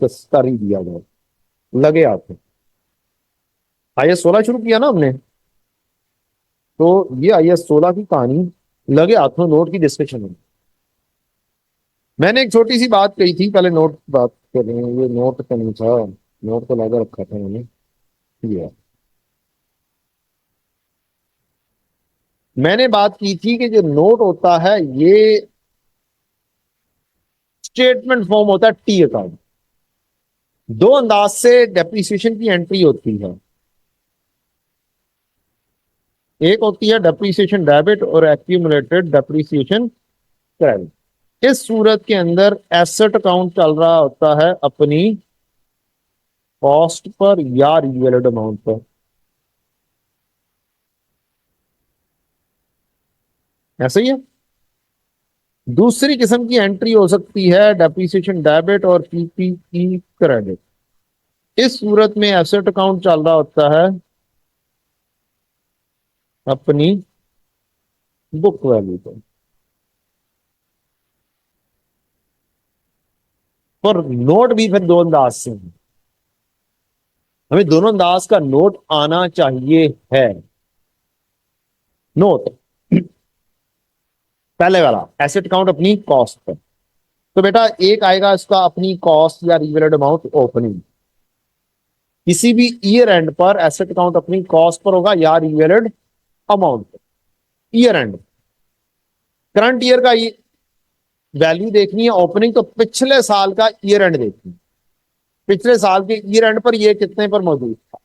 Discuss कर ही दिया जाए, लगे हाथों। IAS 16 शुरू किया ना हमने, तो ये IAS 16 की कहानी लगे हाथों नोट की डिस्कशन है। मैंने एक छोटी सी बात कही थी, पहले नोट बात कर रहे हैं, ये नोट का नहीं था, नोट तो लगा रखा था मैंने। ये है। मैंने बात की थी कि जो नोट होता है ये स्टेटमेंट फॉर्म होता है टी अकाउंट। दो अंदाज से डेप्रिसिएशन की एंट्री होती है, एक होती है डेप्रिसिएशन डेबिट और एक्यूमुलेटेड डेप्रिसिएशन क्रेडिट। इस सूरत के अंदर एसेट अकाउंट चल रहा होता है अपनी कॉस्ट पर या रिवैल्यूड अमाउंट पर। ऐसा ही है। दूसरी किस्म की एंट्री हो सकती है डेप्रिसिएशन डेबिट और PPE क्रेडिट। इस सूरत में एसेट अकाउंट चल रहा होता है अपनी बुक वैल्यू पर नोट भी फिर दो अंदाज से है। हमें दोनों अंदाज का नोट आना चाहिए है। नोट पहले वाला एसेट अकाउंट अपनी कॉस्ट पर, तो बेटा एक आएगा इसका अपनी कॉस्ट या रिवैल्यूड अमाउंट ओपनिंग। किसी भी ईयर एंड पर एसेट अकाउंट अपनी कॉस्ट पर होगा या रिवैल्यूड अमाउंट पर। ईयर एंड करंट ईयर का वैल्यू देखनी है ओपनिंग, तो पिछले साल का ईयर एंड देखनी है। पिछले साल के ईयर एंड पर ये कितने पर मौजूद था,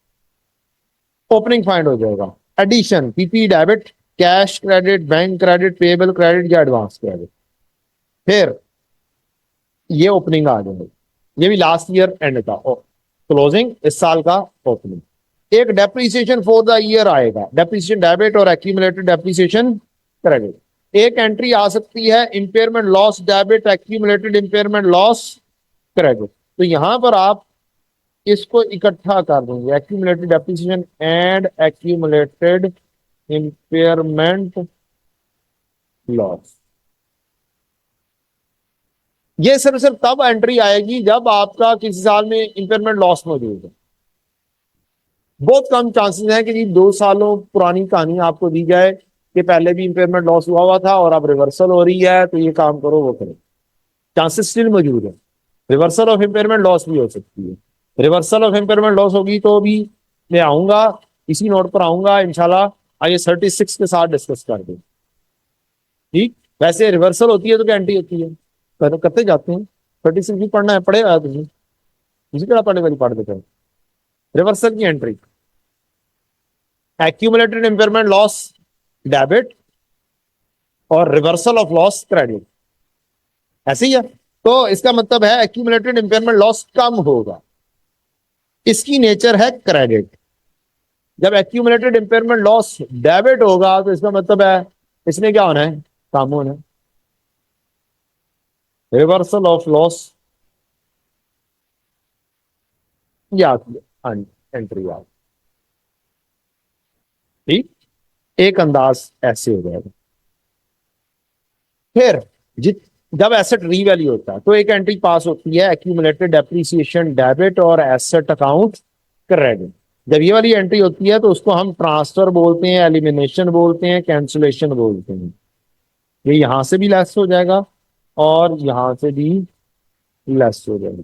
ओपनिंग फाइंड हो जाएगा। Addition PPE debit, cash credit, bank credit, payable credit या एडवांस क्रेडिट, फिर ये ओपनिंग आ जाएगी। ये भी लास्ट ईयर एंड का क्लोजिंग, इस साल का ओपनिंग। एक डेप्रिसिएशन फॉर द ईयर आएगा, डेप्रिसिएशन डेबिट और एक्यूमुलेटेड डेप्रिसिएशन क्रेडिट। एक एंट्री आ सकती है impairment loss debit, accumulated impairment loss credit. तो यहां पर आप इसको इकट्ठा कर देंगे, accumulated depreciation and accumulated impairment loss. ये सिर्फ तब एंट्री आएगी जब आपका किसी साल में इंपेयरमेंट लॉस मौजूद है। बहुत कम चांसेस हैं कि जी 2 सालों पुरानी कहानी आपको दी जाए कि पहले भी इंपेयरमेंट लॉस हुआ हुआ था और अब रिवर्सल हो रही है तो ये काम करो वो करो। चांसेस स्टिल मौजूद है। रिवर्सल ऑफ इंपेयरमेंट लॉस भी हो सकती है। रिवर्सल ऑफ इंपेयरमेंट लॉस होगी तो भी मैं आऊंगा, इसी नोट पर आऊंगा इंशाल्लाह। आइए 36 के साथ डिस्कस कर दें। ठीक, वैसे रिवर्सल होती है तो क्या एंट्री होती है, करते जाते हैं। 36 भी पढ़ना है, पढ़ेगा तुझे, इसी तरह पढ़ने वाली पढ़ देते हैं। रिवर्सल की entry, accumulated impairment loss debit और रिवर्सल ऑफ लॉस क्रेडिट, ऐसे ही है। तो इसका मतलब है एक्यूमुलेटेड इंपेयरमेंट लॉस कम होगा, इसकी नेचर है क्रेडिट। जब एक्यूमुलेटेड इंपेयरमेंट लॉस डेबिट होगा तो इसका मतलब है इसने क्या होना है, काम होना है। रिवर्सल ऑफ लॉस याद एंट्री याद। ठीक, एक अंदाज ऐसे हो जाएगा। फिर जित जब एसेट रीवैल्यू होता है तो एक एंट्री पास होती है एक्यूमुलेटेड डेप्रिसिएशन डेबिट और एसेट अकाउंट क्रेडिट। जब ये वाली एंट्री होती है तो उसको हम ट्रांसफर बोलते हैं, एलिमिनेशन बोलते हैं, कैंसिलेशन बोलते हैं। ये यहां से भी लेस हो जाएगा और यहां से भी लेस हो जाएगा।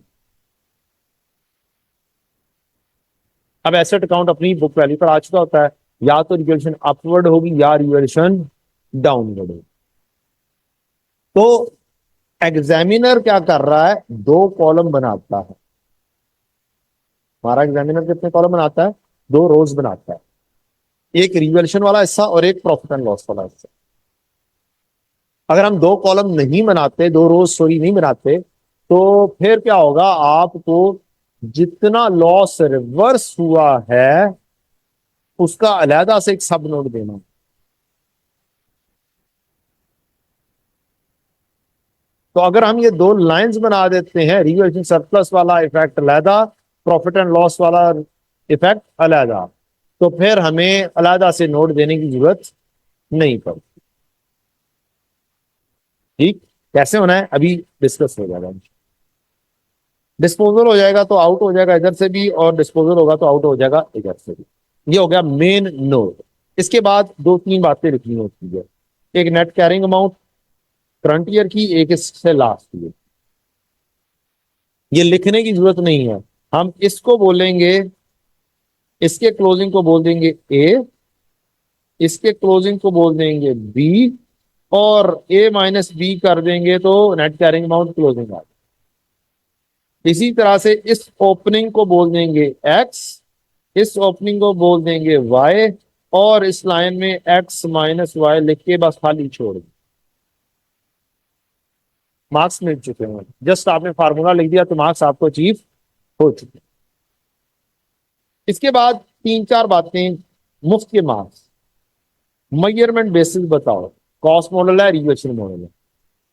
अब एसेट अकाउंट अपनी बुक वैल्यू पर आ चुका होता है, या तो रिवैल्यूएशन अपवर्ड होगी या रिवैल्यूएशन डाउनवर्ड होगी। तो एग्जामिनर क्या कर रहा है, दो कॉलम बनाता है। हमारा एग्जामिनर कितने कॉलम बनाता है, दो रोज बनाता है, एक रिवैल्यूएशन वाला हिस्सा और एक प्रॉफिट एंड लॉस वाला हिस्सा। अगर हम दो कॉलम नहीं बनाते, दो रोज सॉरी नहीं बनाते, तो फिर क्या होगा, आपको जितना लॉस रिवर्स हुआ है उसका अलहदा से एक सब नोट देना। तो अगर हम ये दो लाइंस बना देते हैं, रिवैल्यूएशन सरप्लस वाला इफेक्ट अलहदा, प्रॉफिट एंड लॉस वाला इफेक्ट अलहदा, तो फिर हमें अलहदा से नोट देने की जरूरत नहीं पड़ती। ठीक, कैसे होना है अभी डिस्कस हो जाएगा। डिस्पोजल हो जाएगा तो आउट हो जाएगा इधर से भी, और डिस्पोजल होगा तो आउट हो जाएगा इधर से भी। ये हो गया मेन नोट। इसके बाद दो तीन बातें लिखनी होती है, एक net carrying amount current year की, एक इससे लास्ट ईयर। ये लिखने की जरूरत नहीं है, हम इसको बोलेंगे, इसके क्लोजिंग को बोल देंगे ए, इसके क्लोजिंग को बोल देंगे बी, और ए माइनस बी कर देंगे तो नेट कैरिंग अमाउंट क्लोजिंग आ जाएगा। इसी तरह से इस ओपनिंग को बोल देंगे एक्स, इस ओपनिंग को बोल देंगे वाई, और इस लाइन में एक्स माइनस वाई लिख के बस खाली छोड़ दें। मार्क्स मिल चुके हैं, जस्ट आपने फार्मूला लिख दिया तो मार्क्स आपको अचीव हो चुके हैं। इसके बाद तीन चार बातें मुफ्त के मार्क्स। मेजरमेंट बेसिस बताओ, कॉस्ट मॉडल है, रिवर्शन मॉडल है।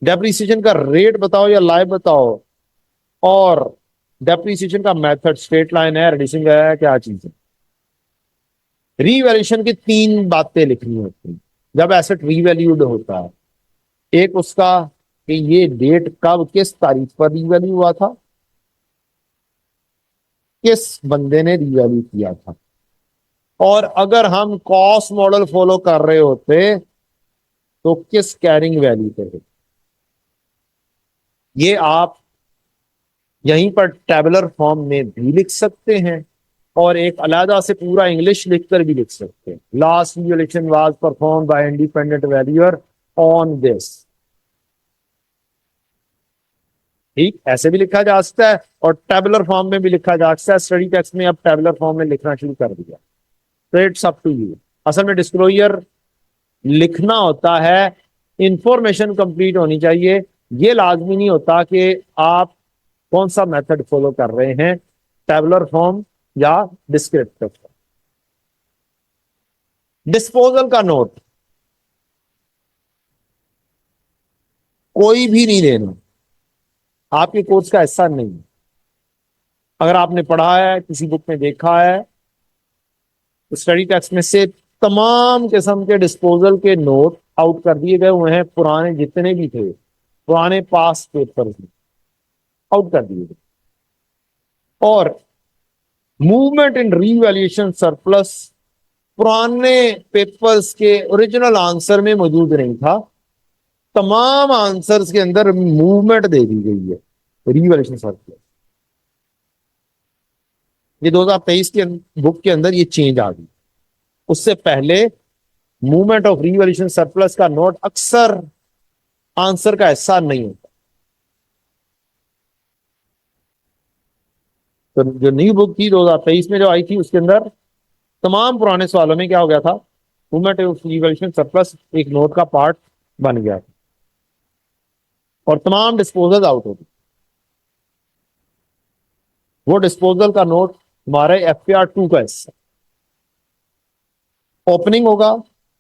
डेप्रिसिएशन का रेट बताओ या लाइव बताओ, और डेप्रिसिएशन का मेथड स्ट्रेट लाइन है, रिड्यूसिंग है, क्या चीज है। रीवैल्यूएशन की तीन बातें लिखनी होती हैं जब एसेट रीवैल्यूड होता है। एक उसका कि ये डेट कब किस तारीख पर रीवैल्यू हुआ था, किस बंदे ने रीवैल्यू किया था, और अगर हम कॉस्ट मॉडल फॉलो कर रहे होते तो किस कैरिंग वैल्यू पे होते। ये आप यहीं पर टेबुलर फॉर्म में भी लिख सकते हैं, और एक अलहदा से पूरा इंग्लिश लिखकर भी लिख सकते हैं। Last revaluation was perform by independent valuer on this. ठीक, ऐसे भी लिखा जा सकता है और टेबुलर फॉर्म में भी लिखा जा सकता है। स्टडी टेक्स्ट में अब टेबुलर फॉर्म में लिखना शुरू कर दिया, तो इट्स अप टू यू। असल में डिस्क्लोजर लिखना होता है, इंफॉर्मेशन कंप्लीट होनी चाहिए। ये लाजमी नहीं होता कि आप कौन सा मेथड फॉलो कर रहे हैं, टेबुलर फॉर्म या डिस्क्रिप्टिव फॉर्म। डिस्पोजल का नोट कोई भी नहीं लेना, आपके कोर्स का हिस्सा नहीं है। अगर आपने पढ़ा है, किसी बुक में देखा है, तो स्टडी टेक्स्ट में से तमाम किस्म के डिस्पोजल के नोट आउट कर दिए गए हुए हैं। पुराने जितने भी थे, पुराने पास पेपर आउट कर दिए गए। और मूवमेंट इन रीवैल्यूएशन सरप्लस पुराने पेपर्स के ओरिजिनल आंसर में मौजूद नहीं था। तमाम आंसर्स के अंदर मूवमेंट दे दी गई है, रीवैल्यूएशन सरप्लस। ये 2023 के बुक के अंदर ये चेंज आ गई। उससे पहले मूवमेंट ऑफ रीवैल्यूएशन सरप्लस का नोट अक्सर आंसर का हिस्सा नहीं होता। तो जो न्यू बुक थी 2023 में जो आई थी, उसके अंदर तमाम पुराने सवालों में क्या हो गया था, मूवमेंट ऑफ रीवैल्यूएशन सरप्लस एक नोट का पार्ट बन गया था, और तमाम डिस्पोजल आउट हो गए। वो डिस्पोजल का नोट हमारे FPR 2 का हिस्सा। ओपनिंग होगा,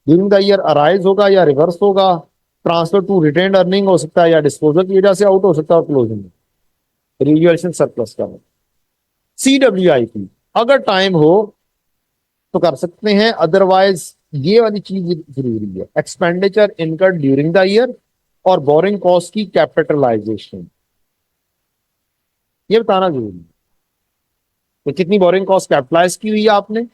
ड्यूरिंग द ईयर अराइज होगा या रिवर्स होगा, ट्रांसफर टू रिटेन्ड अर्निंग हो सकता है, या डिस्पोजल की वजह से आउट हो सकता है, और क्लोजिंग रीवैल्यूएशन सरप्लस का। CWIP अगर टाइम हो तो कर सकते हैं, अदरवाइज ये वाली चीज जरूरी है, expenditure incurred during the year और बोरिंग कॉस्ट की कैपिटलाइजेशन, ये बताना जरूरी है। तो कितनी बोरिंग कॉस्ट कैपिटलाइज की हुई है आपने,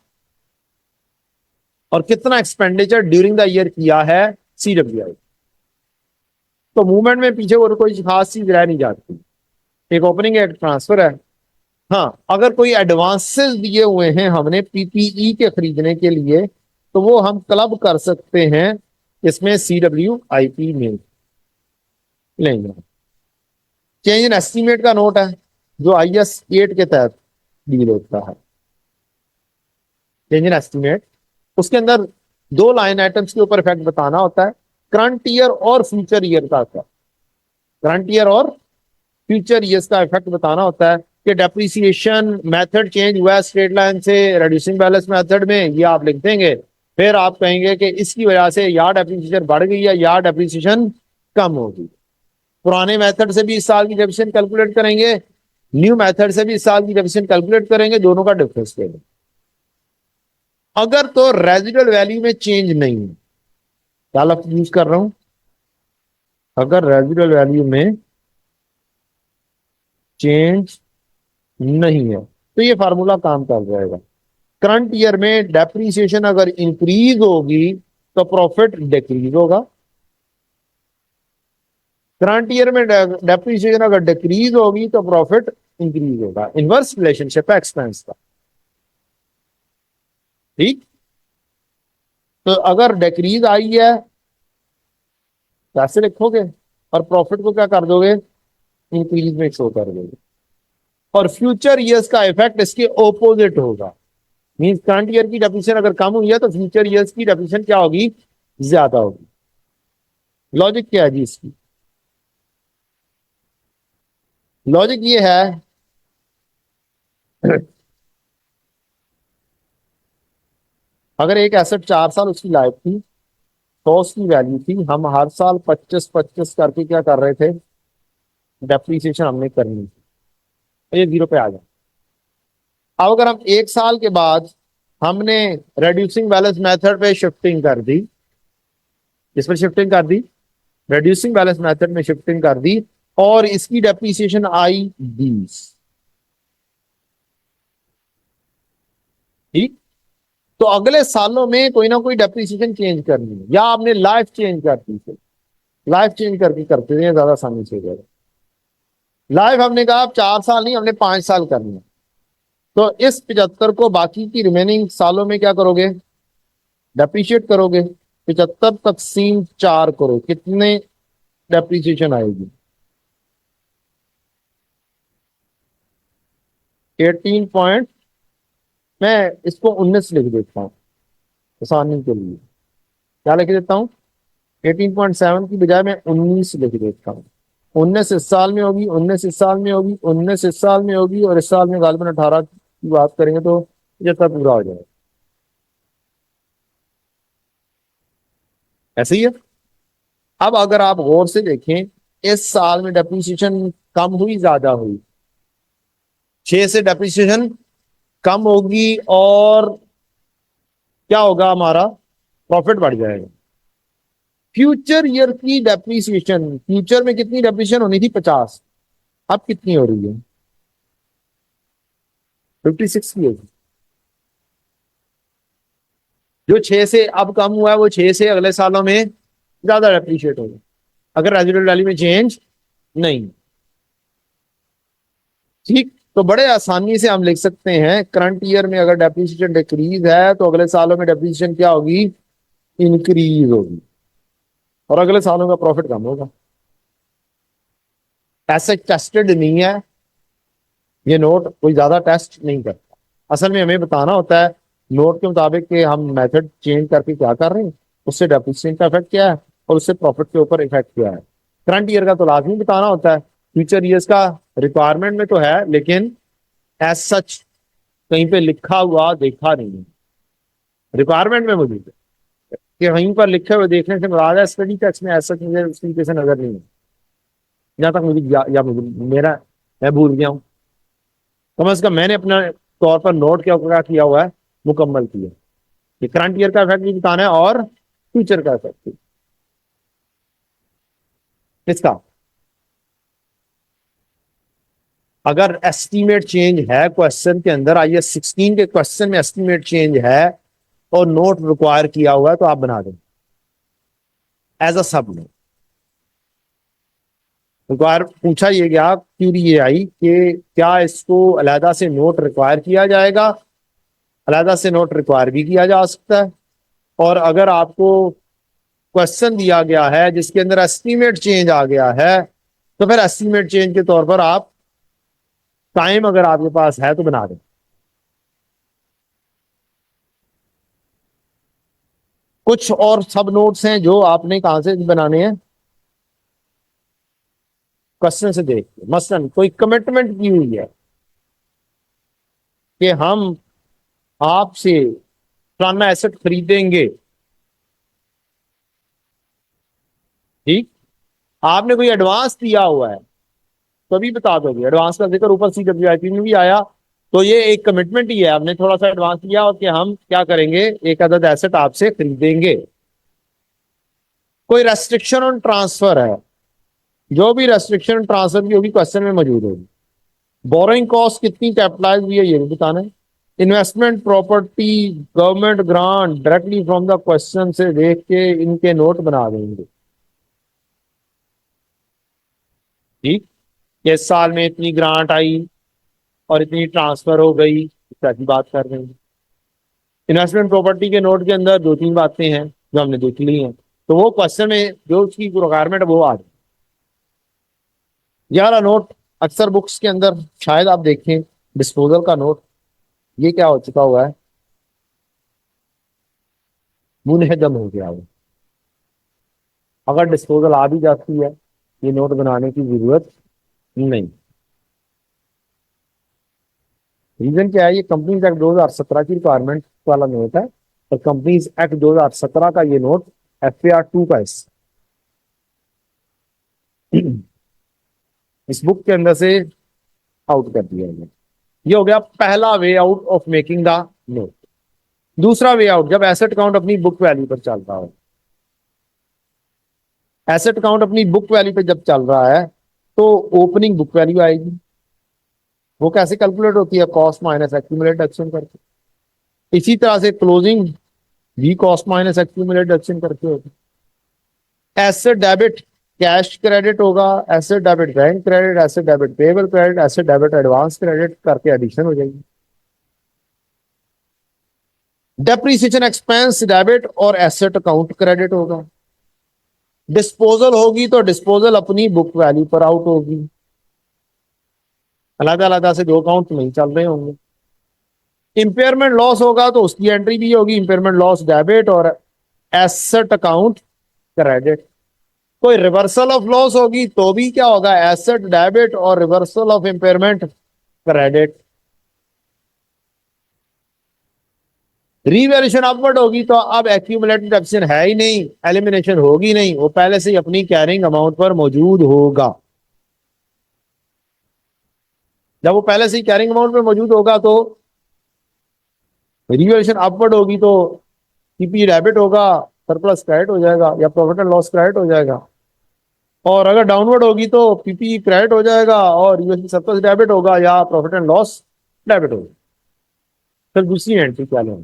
और कितना एक्सपेंडिचर ड्यूरिंग द ईयर किया है, CWI। तो मूवमेंट में पीछे और कोई खास चीज रह नहीं जाती। एक ओपनिंग है, एक ट्रांसफर है। हाँ, अगर कोई एडवांसेस दिए हुए हैं हमने PPE के खरीदने के लिए, तो वो हम क्लब कर सकते हैं इसमें CWIP में लेंगे। चेंज इन एस्टीमेट का नोट है जो IS 8 के तहत डील होता है। चेंज इन एस्टीमेट, उसके अंदर दो लाइन आइटम्स के ऊपर इफेक्ट बताना होता है, करंट ईयर और फ्यूचर ईयर का। करंट ईयर और फ्यूचर ईयर्स का इफेक्ट बताना होता है कि डेप्रिसिएशन मेथड चेंज हुआ है स्ट्रेट लाइन से रिड्यूसिंग बैलेंस मेथड में, ये आप लिख देंगे। फिर आप कहेंगे कि इसकी वजह से या डेप्रिसिएशन बढ़ गई है या डेप्रिसिएशन कम होगी। पुराने मेथड से भी इस साल की डेप्रिसिएशन कैलकुलेट करेंगे, न्यू मेथड से भी इस साल की डेप्रिसिएशन कैलकुलेट करेंगे, दोनों का डिफरेंस लेंगे। अगर तो रेजिडुअल वैल्यू में चेंज नहीं है, क्या लफ्ज यूज कर रहा हूं, अगर रेजिडुअल वैल्यू में चेंज नहीं है, तो ये फार्मूला काम कर जाएगा। करंट ईयर में डेप्रीसिएशन अगर इंक्रीज होगी तो प्रॉफिट डिक्रीज होगा, करंट ईयर में डेप्रीसिएशन अगर डिक्रीज होगी तो प्रॉफिट इंक्रीज होगा। इनवर्स रिलेशनशिप है एक्सपेंस का। ठीक, तो अगर डिक्रीज आई है तो ऐसे लिखोगे और प्रॉफिट को क्या कर दोगे, इंक्रीज में शो कर दोगे। और फ्यूचर ईयर्स का इफेक्ट इसके ओपोजिट होगा। मींस करंट ईयर की डेप्रिसिएशन अगर कम हुई है तो फ्यूचर ईयर्स की डेप्रिसिएशन क्या होगी, ज्यादा होगी। लॉजिक क्या है जी इसकी, लॉजिक ये है अगर एक एसेट 4 साल उसकी लाइफ थी, 100 उसकी वैल्यू थी, हम हर साल 25-25 करके क्या कर रहे थे, डेप्रिसिएशन हमने करनी थी, तो ये 0 पे आ गया। अब अगर हम 1 साल के बाद हमने रेड्यूसिंग बैलेंस मेथड पे शिफ्टिंग कर दी, इस पर शिफ्टिंग कर दी, रेड्यूसिंग बैलेंस मेथड में शिफ्टिंग कर दी और इसकी डेप्रिसिएशन आई 20। ठीक, तो अगले सालों में कोई ना कोई डेप्रिसिएशन चेंज करनी है, या आपने लाइफ चेंज कर दी, लाइफ चेंज करके करते हैं ज्यादा आसानी से जाएगा। लाइफ हमने कहा अब 4 साल नहीं, हमने 5 साल करनी है, तो इस 75 को बाकी की रिमेनिंग सालों में क्या करोगे, डेप्रिशिएट करोगे। 75 × 4 करो, कितने डेप्रिसिएशन आएगी, 18 पॉइंट, मैं इसको 19 लिख देता हूँ आसानी के लिए। क्या लिख देता हूँ, 18.7 की बजाय मैं 19 लिख देता हूँ। 19 इस साल में होगी, 19 इस साल में होगी, 19 इस साल में होगी, और इस साल में गालिबन 18 की बात करेंगे तो ये तब पूरा हो जाएगा। ऐसे ही है। अब अगर आप गौर से देखें, इस साल में डेप्रिसिएशन कम हुई ज्यादा हुई, 6 से डेप्रिसिएशन कम होगी और क्या होगा, हमारा प्रॉफिट बढ़ जाएगा। फ्यूचर ईयर की डेप्रिसिएशन, फ्यूचर में कितनी डेप्रिसिएशन होनी थी, 50, अब कितनी हो रही है, 56 की होगी। जो 6 से अब कम हुआ है वो 6 से अगले सालों में ज्यादा डेप्रिशिएट होगा, अगर रेजिडुअल वैल्यू में चेंज नहीं। ठीक, तो बड़े आसानी से हम लिख सकते हैं करंट ईयर में अगर डेप्रिसिएशन डिक्रीज है तो अगले सालों में डेप्रिसिएशन क्या होगी, इंक्रीज होगी, और अगले सालों का प्रॉफिट कम होगा। ऐसे टेस्टेड नहीं है ये नोट, कोई ज्यादा टेस्ट नहीं करता। असल में हमें बताना होता है नोट के मुताबिक कि हम मेथड चेंज करके क्या कर रहे हैं, उससे डेप्रिसिएशन का इफेक्ट क्या है और उससे प्रॉफिट के ऊपर इफेक्ट क्या है। करंट ईयर का तो लाजमी बताना होता है, फ्यूचर ईयर्स का रिक्वायरमेंट में तो है, लेकिन एज सच कहीं पे लिखा हुआ देखा नहीं है। रिक्वायरमेंट में मौजूद है कि वहीं पर लिखे हुए देखने से मुराद है, स्टडी टेक्स्ट में ऐसा मुझे उस तरीके से नजर नहीं है, जहां तक मुझे या मुझे मेरा, मैं भूल गया हूँ। कम से कम मैंने अपने तौर पर नोट क्या किया हुआ है, मुकम्मल किया कि करंट ईयर का इफेक्ट भी बताना है और फ्यूचर का इफेक्ट भी। किसका, अगर एस्टीमेट चेंज है क्वेश्चन के अंदर, आइए 16 के क्वेश्चन में एस्टीमेट चेंज है और नोट रिक्वायर किया हुआ है तो आप बना दें एज अ सब नोट। रिक्वायर पूछा ये गया, क्यूरी ये आई कि क्या इसको अलहदा से नोट रिक्वायर किया जाएगा, अलहदा से नोट रिक्वायर भी किया जा सकता है। और अगर आपको क्वेश्चन दिया गया है जिसके अंदर एस्टीमेट चेंज आ गया है तो फिर एस्टीमेट चेंज के तौर पर आप टाइम अगर आपके पास है तो बना दें। कुछ और सब नोट्स हैं जो आपने कहां से बनाने हैं, क्वेश्चन से देख के। मसलन कोई कमिटमेंट की हुई है कि हम आपसे फलाना एसेट खरीदेंगे, ठीक, आपने कोई एडवांस दिया हुआ है तो अभी बता दोगे, एडवांस का जिक्र ऊपर CWIP में भी आया, तो ये एक कमिटमेंट ही है, हमने थोड़ा सा एडवांस दिया और कि हम क्या करेंगे, एक अदद एसेट आपसे खरीदेंगे। कोई रेस्ट्रिक्शन ऑन ट्रांसफर है, जो भी रेस्ट्रिक्शन ट्रांसफर की होगी क्वेश्चन में मौजूद होगी। बोरोइंग कॉस्ट कितनी कैपिटलाइज हुई है ये भी बताना है। Investment property, government grant, directly from the question से देख के इनके नोट बना देंगे। ठीक, इस साल में इतनी ग्रांट आई और इतनी ट्रांसफर हो गई, इस तरह की बात कर रहे हैं। इन्वेस्टमेंट प्रॉपर्टी के नोट के अंदर दो तीन बातें हैं जो हमने देख ली हैं, तो वो क्वेश्चन में जो उसकी रिक्वायरमेंट है वो आ जाए। ये वाला नोट अक्सर बुक्स के अंदर शायद आप देखें, डिस्पोजल का नोट, ये क्या हो चुका हुआ है, मुनहदम हो गया वो। अगर डिस्पोजल आ भी जाती है, ये नोट बनाने की जरूरत नहीं। रीजन क्या है, ये कंपनीज एक्ट 2017 की रिक्वायरमेंट वाला नोट है, और कंपनीज एक्ट 2017 का ये नोट FAR 2 का इस बुक के अंदर से आउट कर दिया गया। ये हो गया पहला way out of making the note. दूसरा वे आउट, जब एसेट अकाउंट अपनी बुक वैल्यू पर चल रहा हो। एसेट अकाउंट अपनी बुक वैल्यू पे जब चल रहा है तो ओपनिंग बुक वैल्यू आएगी। वो कैसे कैलकुलेट होती है, कॉस्ट माइनस एक्यूमुलेट एक्शन करके। इसी तरह से क्लोजिंग भी कॉस्ट माइनस एक्यूमुलेट एक्शन करके होगी। एसेट डेबिट कैश क्रेडिट होगा, asset debit bank credit, asset debit payable credit, asset debit advance credit करके एडिशन हो जाएगी। डेप्रीसिएशन एक्सपेंस डेबिट और एसेट अकाउंट क्रेडिट होगा। डिस्पोजल होगी तो डिस्पोजल अपनी बुक वैल्यू पर आउट होगी, अलग अलग से दो अकाउंट नहीं चल रहे होंगे। इंपेयरमेंट लॉस होगा तो उसकी एंट्री भी होगी, इंपेयरमेंट लॉस डेबिट और एसेट अकाउंट क्रेडिट। कोई रिवर्सल ऑफ लॉस होगी तो भी क्या होगा, एसेट डेबिट और reversal of impairment credit. Revaluation upward होगी तो अब एक्यूमुलेटेड एक्शन है ही नहीं, एलिमिनेशन होगी नहीं, वो पहले से ही अपनी कैरिंग अमाउंट पर मौजूद होगा। जब वो पहले से ही कैरिंग अमाउंट पर मौजूद होगा तो रीवैल्यूएशन अपवर्ड होगी तो पीपी डेबिट होगा, सरप्लस क्रेडिट हो जाएगा या प्रॉफिट एंड लॉस क्रेडिट हो जाएगा। और अगर डाउनवर्ड होगी तो पीपी क्रेडिट हो जाएगा और यूएसपी सरप्लस डेबिट होगा या प्रॉफिट एंड लॉस डेबिट होगा। फिर दूसरी एंट्री क्या लेंगे,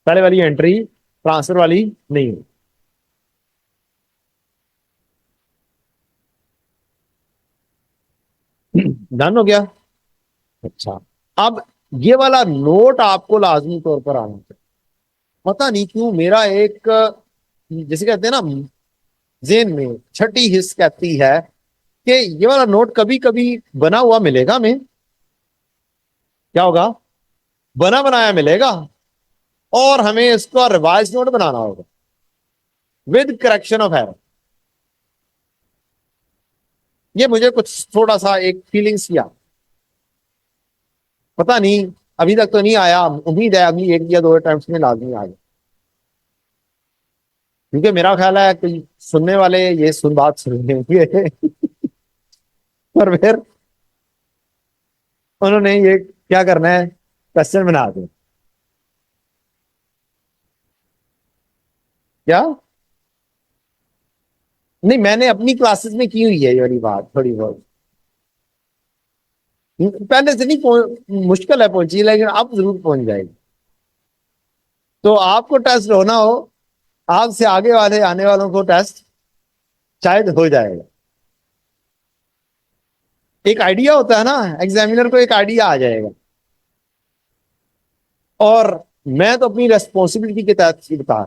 पहले वाली एंट्री ट्रांसफर वाली नहीं होगी। डन हो गया। अच्छा, अब ये वाला नोट आपको लाजमी तौर पर आना चाहिए। पता नहीं क्यों मेरा एक, जैसे कहते हैं ना, जेन में छठी हिस्स कहती है कि ये वाला नोट कभी कभी बना हुआ मिलेगा हमें। क्या होगा, बना बनाया मिलेगा और हमें इसका रिवाइज नोट बनाना होगा विद करेक्शन ऑफ एरर। ये मुझे कुछ थोड़ा सा एक फीलिंग्स किया, पता नहीं अभी तक तो नहीं आया, उम्मीद है अभी एक या दो टाइम्स में लाजमी आ जाए। क्योंकि मेरा ख्याल है कि सुनने वाले ये सुन बात सुन लेंगे और फिर उन्होंने ये क्या करना है, क्वेश्चन बना दे। क्या नहीं, मैंने अपनी क्लासेस में की हुई है ये वाली बात थोड़ी बहुत, पहले से नहीं मुश्किल है पहुंची, लेकिन अब जरूर पहुंच जाएगी। तो आपको टेस्ट होना हो, आपसे आगे वाले आने वालों को टेस्ट शायद हो जाएगा। एक आइडिया होता है ना, एग्जामिनर को एक आइडिया आ जाएगा। और मैं तो अपनी रेस्पॉन्सिबिलिटी के तहत ही बता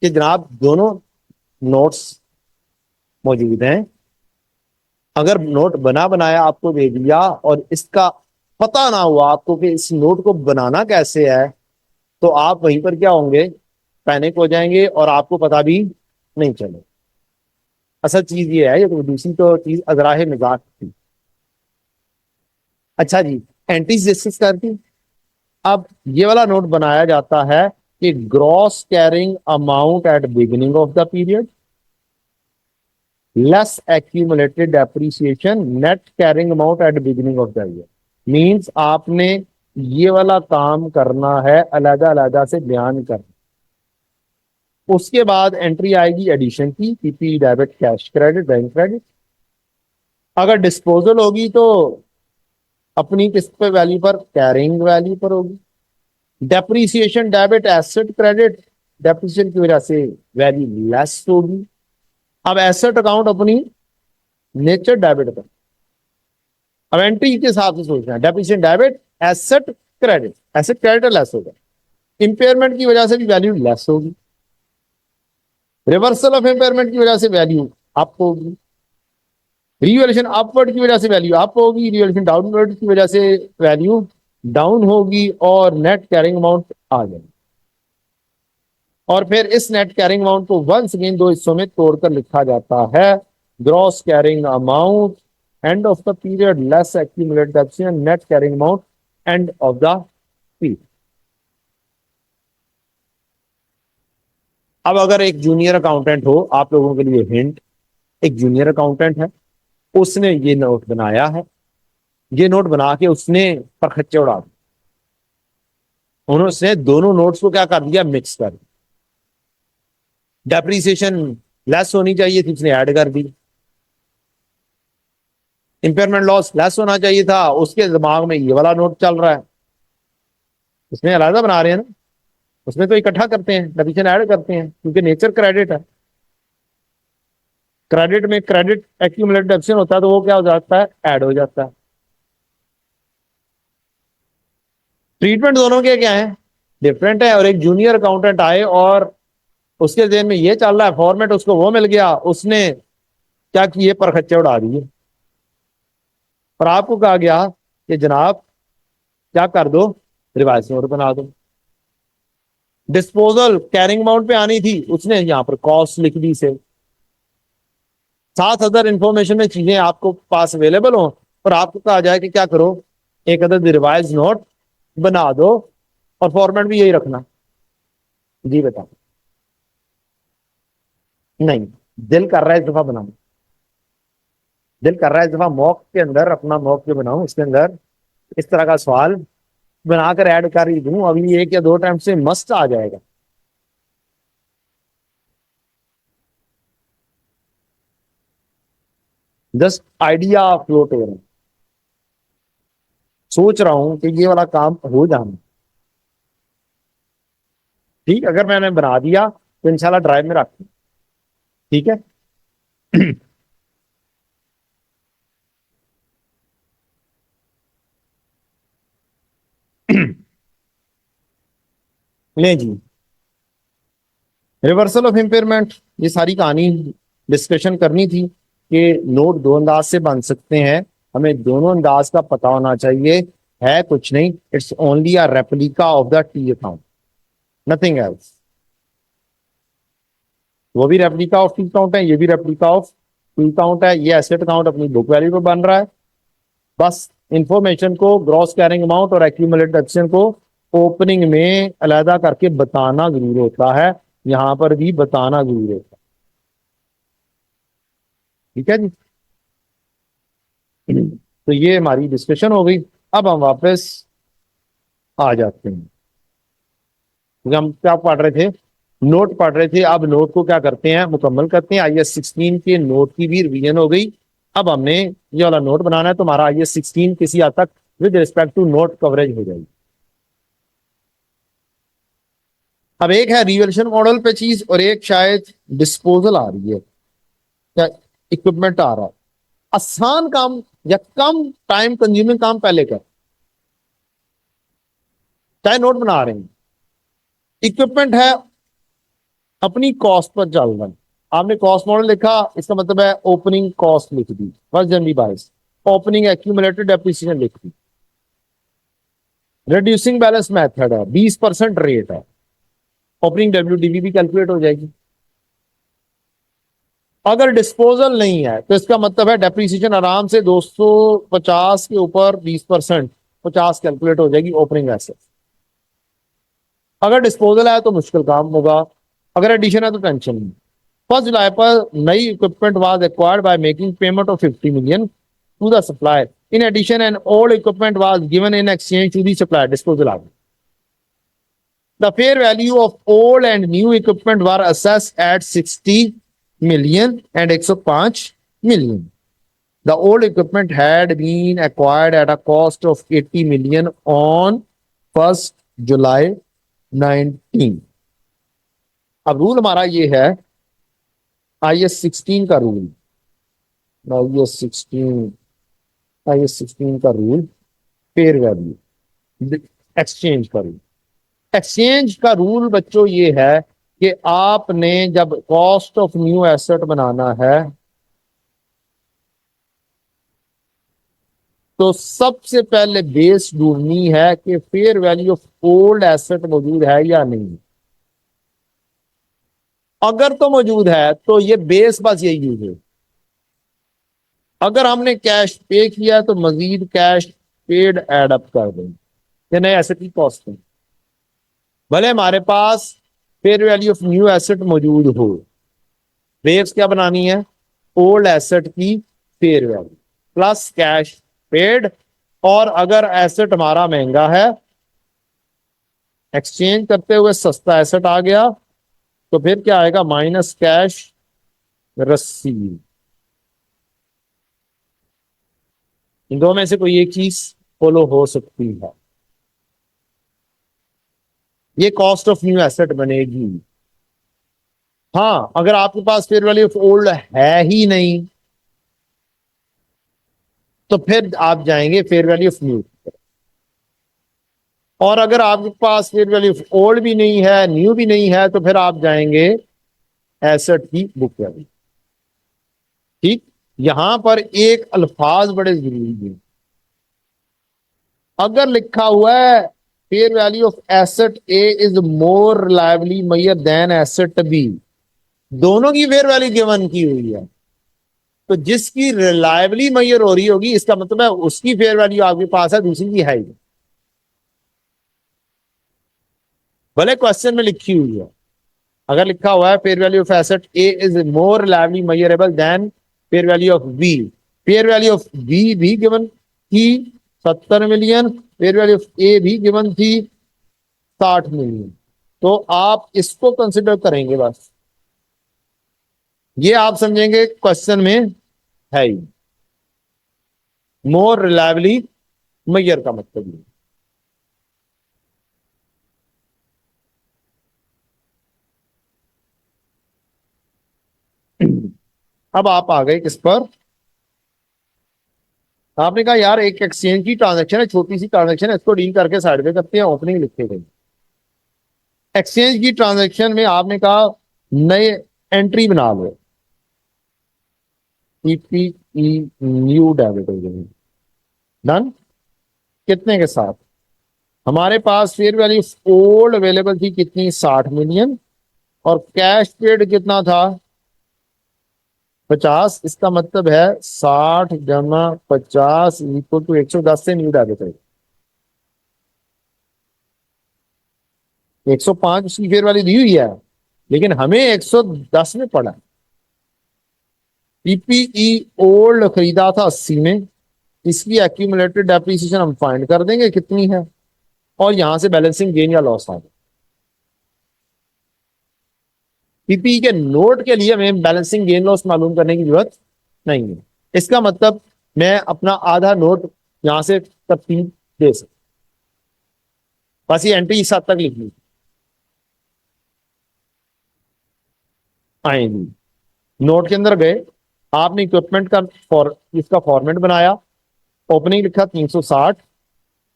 कि जनाब दोनों नोट्स मौजूद हैं। अगर नोट बना बनाया आपको दे दिया और इसका पता ना हुआ आपको कि इस नोट को बनाना कैसे है, तो आप वहीं पर क्या होंगे, पैनिक हो जाएंगे और आपको पता भी नहीं चले। असल चीज ये है, ये तो दूसरी तो चीज अजराह मजाक थी। अच्छा जी, एंटी डिस्कस करती। अब ये वाला नोट बनाया जाता है कि gross carrying amount at beginning of the period less accumulated depreciation net carrying amount at beginning of the year. Means आपने ये वाला काम करना है, अलग अलग से बयान करना। उसके बाद एंट्री आएगी एडिशन की, PP debit cash credit bank credit. अगर डिस्पोजल होगी तो अपनी किस पे वैल्यू पर, कैरिंग वैल्यू पर होगी। Depreciation debit asset credit, depreciation की वजह से वैल्यू लेस होगी। अब एसेट अकाउंट अपनी नेचर डेबिट पर, अब एंट्री के हिसाब से सोचना है, depreciation debit asset credit, asset credit less होगा। इंपेयरमेंट की वजह से भी वैल्यू लेस होगी, रिवर्सल ऑफ इंपेयरमेंट की वजह से वैल्यू अप होगी, रिवैल्यूएशन अपवर्ड की वजह से वैल्यू अप होगी, रिवैल्यूएशन डाउनवर्ड की वजह से वैल्यू डाउन होगी, और नेट कैरिंग अमाउंट आ जाएगी। और फिर इस नेट कैरिंग अमाउंट को वंस अगेन दो हिस्सों में तोड़कर लिखा जाता है, gross carrying amount end of the period less accumulated dep, net carrying amount end of the period. अब अगर एक जूनियर अकाउंटेंट हो, आप लोगों के लिए हिंट, एक जूनियर अकाउंटेंट है, उसने ये नोट बनाया है, ये नोट बना के उसने परखच्चे उड़ा दिए, उन्होंने दोनों नोट्स को क्या कर दिया, मिक्स कर दिया। डेप्रीसिएशन लेस होनी चाहिए थी, उसने ऐड कर दी। इंपेयरमेंट लॉस लेस होना चाहिए था, उसके दिमाग में ये वाला नोट चल रहा है, इसमें अलग बना रहे हैं ना, उसमें तो इकट्ठा करते हैं, डेप्रीसिएशन ऐड करते हैं, क्योंकि नेचर क्रेडिट है। क्रेडिट में क्रेडिट एक्यूमुलेटेड डेप्ट होता है तो वो क्या हो जाता है, ऐड हो जाता है। ट्रीटमेंट दोनों के क्या है, डिफरेंट है। और एक जूनियर अकाउंटेंट आए और उसके जेन में ये चल रहा है, फॉर्मेट उसको वो मिल गया, उसने क्या किए, परखच्चे उड़ा दिए, और आपको कहा गया कि जनाब क्या कर दो, रिवाइज नोट बना दो। डिस्पोजल कैरिंग अमाउंट पे आनी थी, उसने यहां पर कॉस्ट लिख दी से, साथ अदर इंफॉर्मेशन में चीजें आपको पास अवेलेबल हो, और आपको कहा जाए कि क्या करो, एक अदर रिवाइज नोट बना दो, और फॉर्मेट भी यही रखना। जी बताओ, नहीं, दिल कर रहा है इस दफा बनाना, दिल कर रहा है इस दफा मॉक के अंदर, अपना मॉक जो बनाऊं उसके अंदर इस तरह का सवाल बनाकर ऐड कर ही दूं, अभी एक या दो टाइम से मस्त आ जाएगा। जस्ट आइडिया फ्लोट हो रहा है, सोच रहा हूं कि ये वाला काम हो जाना। ठीक, अगर मैंने बना दिया तो इंशाल्लाह ड्राइव में रख, ठीक है। ले जी, रिवर्सल ऑफ इंपेयरमेंट, ये सारी कहानी डिस्कशन करनी थी कि नोट दो अंदाज से बन सकते हैं, हमें दोनों अंदाज का पता होना चाहिए। है कुछ नहीं, it's only a replica of the T account, nothing else. वो भी रेप्लिका ऑफ टी अकाउंट है, ये भी रेप्लिका ऑफ टी अकाउंट है, ये एसेट अकाउंट अपनी बुक वैल्यू पे बन रहा है। बस इंफॉर्मेशन को, ग्रॉस कैरिंग अमाउंट और एक्यूमुलेटेड एक्शन को ओपनिंग में अलहदा करके बताना जरूर होता है, यहां पर भी बताना जरूर होता है। ठीक है जी, तो ये हमारी डिस्कशन हो गई। अब हम वापस आ जाते हैं, क्योंकि हम क्या पढ़ रहे थे, नोट पढ़ रहे थे। अब नोट को क्या करते हैं, मुकम्मल करते हैं। IAS 16 के नोट की भी रिवीजन हो गई। अब हमने ये वाला नोट बनाना है, तो हमारा IAS 16 किसी हद तक with respect to note coverage हो जाएगी। अब एक है रिवैल्यूएशन मॉडल पे चीज, और एक शायद डिस्पोजल आ रही है या इक्विपमेंट आ रहा है। आसान काम या कम टाइम कंज्यूमिंग काम पहले कर, चाहे नोट बना रहे हैं। इक्विपमेंट है, अपनी कॉस्ट पर चल रहा है। आपने कॉस्ट मॉडल लिखा, इसका मतलब है ओपनिंग कॉस्ट लिख दी, फर्स्ट जनवरी 22, ओपनिंग एक्यूमुलेटेड डेप्रिसिएशन लिख दी। रिड्यूसिंग बैलेंस मेथड है, 20% रेट है, ओपनिंग WDV भी कैलकुलेट हो जाएगी। अगर डिस्पोजल नहीं है तो इसका मतलब है डेप्रिसिएशन आराम से 250 के ऊपर 20%, 50 कैलकुलेट हो जाएगी ओपनिंग एसेट। अगर डिस्पोजल है तो मुश्किल काम होगा, अगर एडिशन है तो टेंशन नहीं। 1 जुलाई पर नई equipment was acquired by making payment of 50 million to the supplier. In addition an old equipment was given in exchange to the supplier, disposal आ गई। The fair value of old and new equipment were assessed at 60 million and 105 million. The old equipment had been acquired at a cost of 80 million on 1 July 19। अब rule हमारा ये है, IS 16 का rule, IS 16 का rule, fair value exchange का rule. Exchange का rule बच्चों ये है कि आपने जब कॉस्ट ऑफ न्यू एसेट बनाना है तो सबसे पहले बेस ढूंढनी है कि fair value of old asset मौजूद है या नहीं। अगर तो मौजूद है तो ये बेस बस यही यूज है। अगर हमने कैश पे किया तो मजीद कैश पेड एड अप कर दें कि नए एसेट की कॉस्ट है, भले हमारे पास fair value of new asset मौजूद हो। बेस क्या बनानी है, ओल्ड एसेट की fair value plus cash paid, और अगर एसेट हमारा महंगा है, एक्सचेंज करते हुए सस्ता एसेट आ गया, तो फिर क्या आएगा, माइनस कैश रसीद। इन दो में से कोई एक चीज फॉलो हो सकती है। ये कॉस्ट ऑफ न्यू एसेट बनेगी। हाँ, अगर आपके पास फेयर वैल्यू ऑफ ओल्ड है ही नहीं तो फिर आप जाएंगे फेयर वैल्यू ऑफ न्यू। और अगर आपके पास फेयर वैल्यू ऑफ ओल्ड भी नहीं है, न्यू भी नहीं है, तो फिर आप जाएंगे एसेट की बुक वैल्यू। ठीक, यहां पर एक अल्फाज बड़े जरूरी है। अगर लिखा हुआ है fair value of asset A is more reliably measure than asset B, दोनों की फेयर वैल्यू गिवन की हुई है, तो जिसकी रिलायबली मेजर हो रही होगी इसका मतलब है उसकी फेयर वैल्यू आपके पास है, दूसरी की है ही। भले क्वेश्चन में लिखी हुई है, अगर लिखा हुआ है fair value of asset A is more reliably measurable than fair value of B, fair value of B भी गिवन थी 70 million, fair value of A भी गिवन थी 60 मिलियन, तो आप इसको कंसिडर करेंगे बस। ये आप समझेंगे क्वेश्चन में है ही, मोर रिलायबली मेजर का मतलब ये। अब आप आ गए किस पर, आपने कहा यार एक एक्सचेंज की ट्रांजैक्शन है, छोटी सी ट्रांजैक्शन है, इसको डील करके साइड पे करते हैं, ओपनिंग लिखे गई। एक्सचेंज की ट्रांजैक्शन में आपने कहा नए एंट्री बना लो, ईपीई न्यू डेबिट हो गई, डन। कितने के साथ, हमारे पास फेयर वैल्यू ओल्ड अवेलेबल थी कितनी, 60 मिलियन, और कैश पेड कितना था, 50। इसका मतलब है 60 जमा 50 इक्वल टू 110 से न्यू डेबिट है। 105 उसकी फेयर वैल्यू दी हुई है, लेकिन हमें 110 में पड़ा। पीपीई ओल्ड खरीदा था 80 में, इसकी एक्यूमुलेटेड डेप्रिसिएशन हम फाइंड कर देंगे कितनी है, और यहां से बैलेंसिंग गेन या लॉस आ गया। पीपीई के नोट के लिए हमें बैलेंसिंग गेन लॉस मालूम करने की जरूरत नहीं है। इसका मतलब मैं अपना आधा नोट यहां से तरतीब दे सकता, बस ये एंट्री इस हद तक लिखनी आएंगी। नोट के अंदर गए, आपने इक्विपमेंट का इसका फॉर्मेट बनाया, ओपनिंग लिखा 360,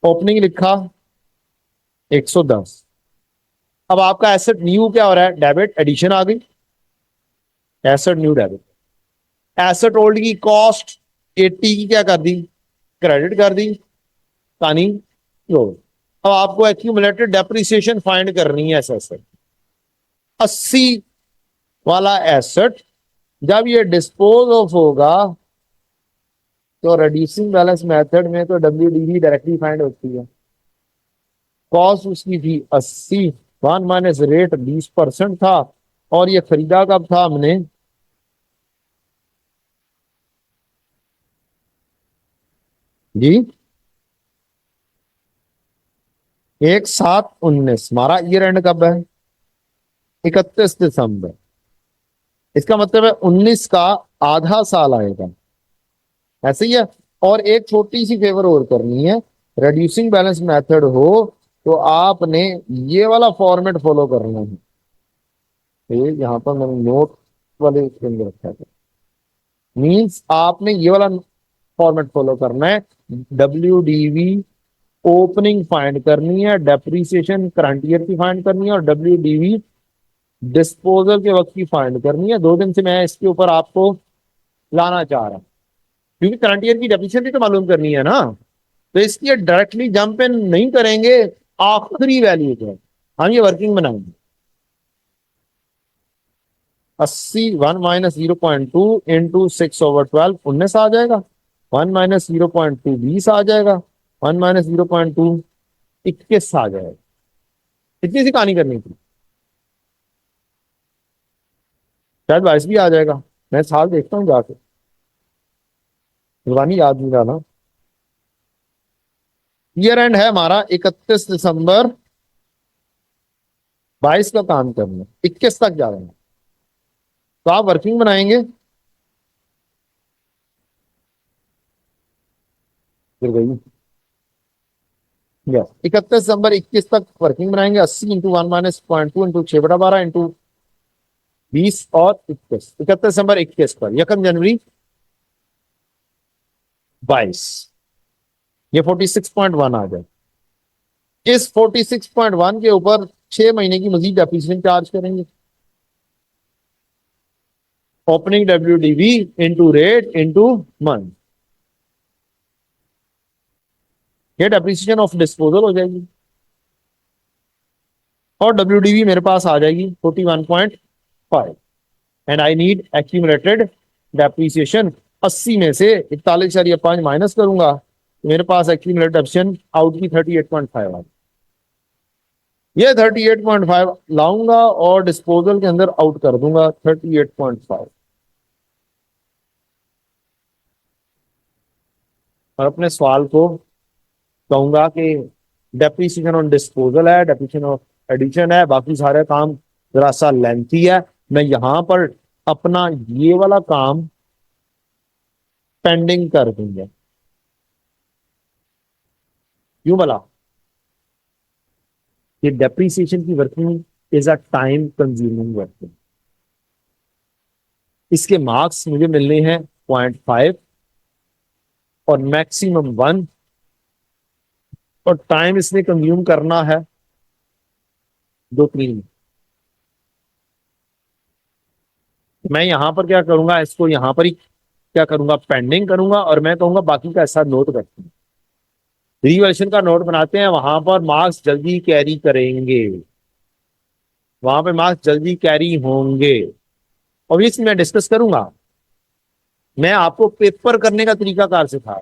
ओपनिंग लिखा 110। अब आपका एसेट न्यू क्या हो रहा है, डेबिट एडिशन आ गई, asset new debit. Asset old की कॉस्ट 80 की क्या कर दी, क्रेडिट कर दी, कहानी क्लोज। अब आपको एक्यूमुलेटेड डेप्रिसिएशन फाइंड करनी है ऐसे एसेट। 80 वाला एसेट जब ये डिस्पोज ऑफ होगा तो रिड्यूसिंग बैलेंस मेथड में तो WDV डायरेक्टली फाइंड होती है। कॉस्ट उसकी थी 80, 1 माइनस रेट 20% था, और ये खरीदा कब था हमने, जी 1/7/19। हमारा ईयर एंड कब है, 31 दिसंबर। इसका मतलब है 19 का आधा साल आएगा, ऐसे ही है। और एक छोटी सी फेवर और करनी है, रेड्यूसिंग बैलेंस मेथड हो तो आपने ये वाला फॉर्मेट फॉलो करना है। ये यहाँ पर मैंने नोट वाले इसके अंदर रखा था, मीन्स आपने ये वाला फॉर्मेट फॉलो करना है। WDV ओपनिंग फाइंड करनी है, डेप्रीसिएशन करंट ईयर की फाइंड करनी है, और WDV डिस्पोजल के वक्त की फाइंड करनी है। 2 दिन से मैं इसके ऊपर आपको लाना चाह रहा हूं, क्योंकि करंट ईयर की डेप्रीसिएशन भी तो मालूम करनी है ना। तो इसकी डायरेक्टली जंप इन नहीं करेंगे आखिरी वैल्यू पे, हम ये वर्किंग बनाएंगे। 80 1 - 0.2 इंटू 6/12 19 आ जाएगा। 1 - 0.2 20 आ जाएगा। 1 - 0.2 21 आ जाएगा। इतनी सी कहानी करनी थी, शायद 22 भी आ जाएगा। मैं साल देखता हूँ जाके, जुबानी याद नहीं रहा ना। ईयर एंड है हमारा 31 दिसंबर 22 का काम करना, 21 तक जा रहे हैं। तो आप वर्किंग बनाएंगे, फिर गई। यस, 31 दिसंबर 21 तक वर्किंग बनाएंगे। 80 इंटू 1 - 0.2 इंटू 6/12 इंटू 20 और 21। 31 दिसंबर 21 पर यकम जनवरी 22, ये 46.1 आ जाए। इस 46.1 के ऊपर 6 महीने की मजीद डेप्रिसिएशन चार्ज करेंगे। Opening WDV into rate into month, ये डेप्रिसिएशन ऑफ डिस्पोजल हो जाएगी। और WDV मेरे पास आ जाएगी 41.5, and I need accumulated depreciation. 80 में से 41.5 माइनस करूंगा तो मेरे पास एक्यूमुलेटेड डेप्रिसिएशन आउट की 38.5 आ, ये 38.5 लाऊंगा और डिस्पोजल के अंदर आउट कर दूंगा 38.5, और अपने सवाल को कहूंगा कि डेप्रिसिएशन ऑन डिस्पोजल है, डेप्रिसिएशन ऑफ एडिशन है, बाकी सारे काम जरा सा लेंथी है। मैं यहां पर अपना ये वाला काम पेंडिंग कर दूंगा। क्यों भला? ये डेप्रिसिएशन की working is a time consuming working. इसके मार्क्स मुझे मिलने हैं 0.5 और मैक्सिमम 1, और टाइम इसने कंज्यूम करना है 2-3। मैं यहां पर क्या करूंगा, इसको यहां पर ही क्या करूंगा, पेंडिंग करूंगा, और मैं कहूंगा बाकी का ऐसा नोट करते हैं, रिवर्शन का नोट बनाते हैं, वहां पर मार्क्स जल्दी कैरी करेंगे, वहां पे मार्क्स जल्दी कैरी होंगे। ऑब्वियसली मैं डिस्कस करूंगा, मैं आपको पेपर करने का तरीकाकार सिखा,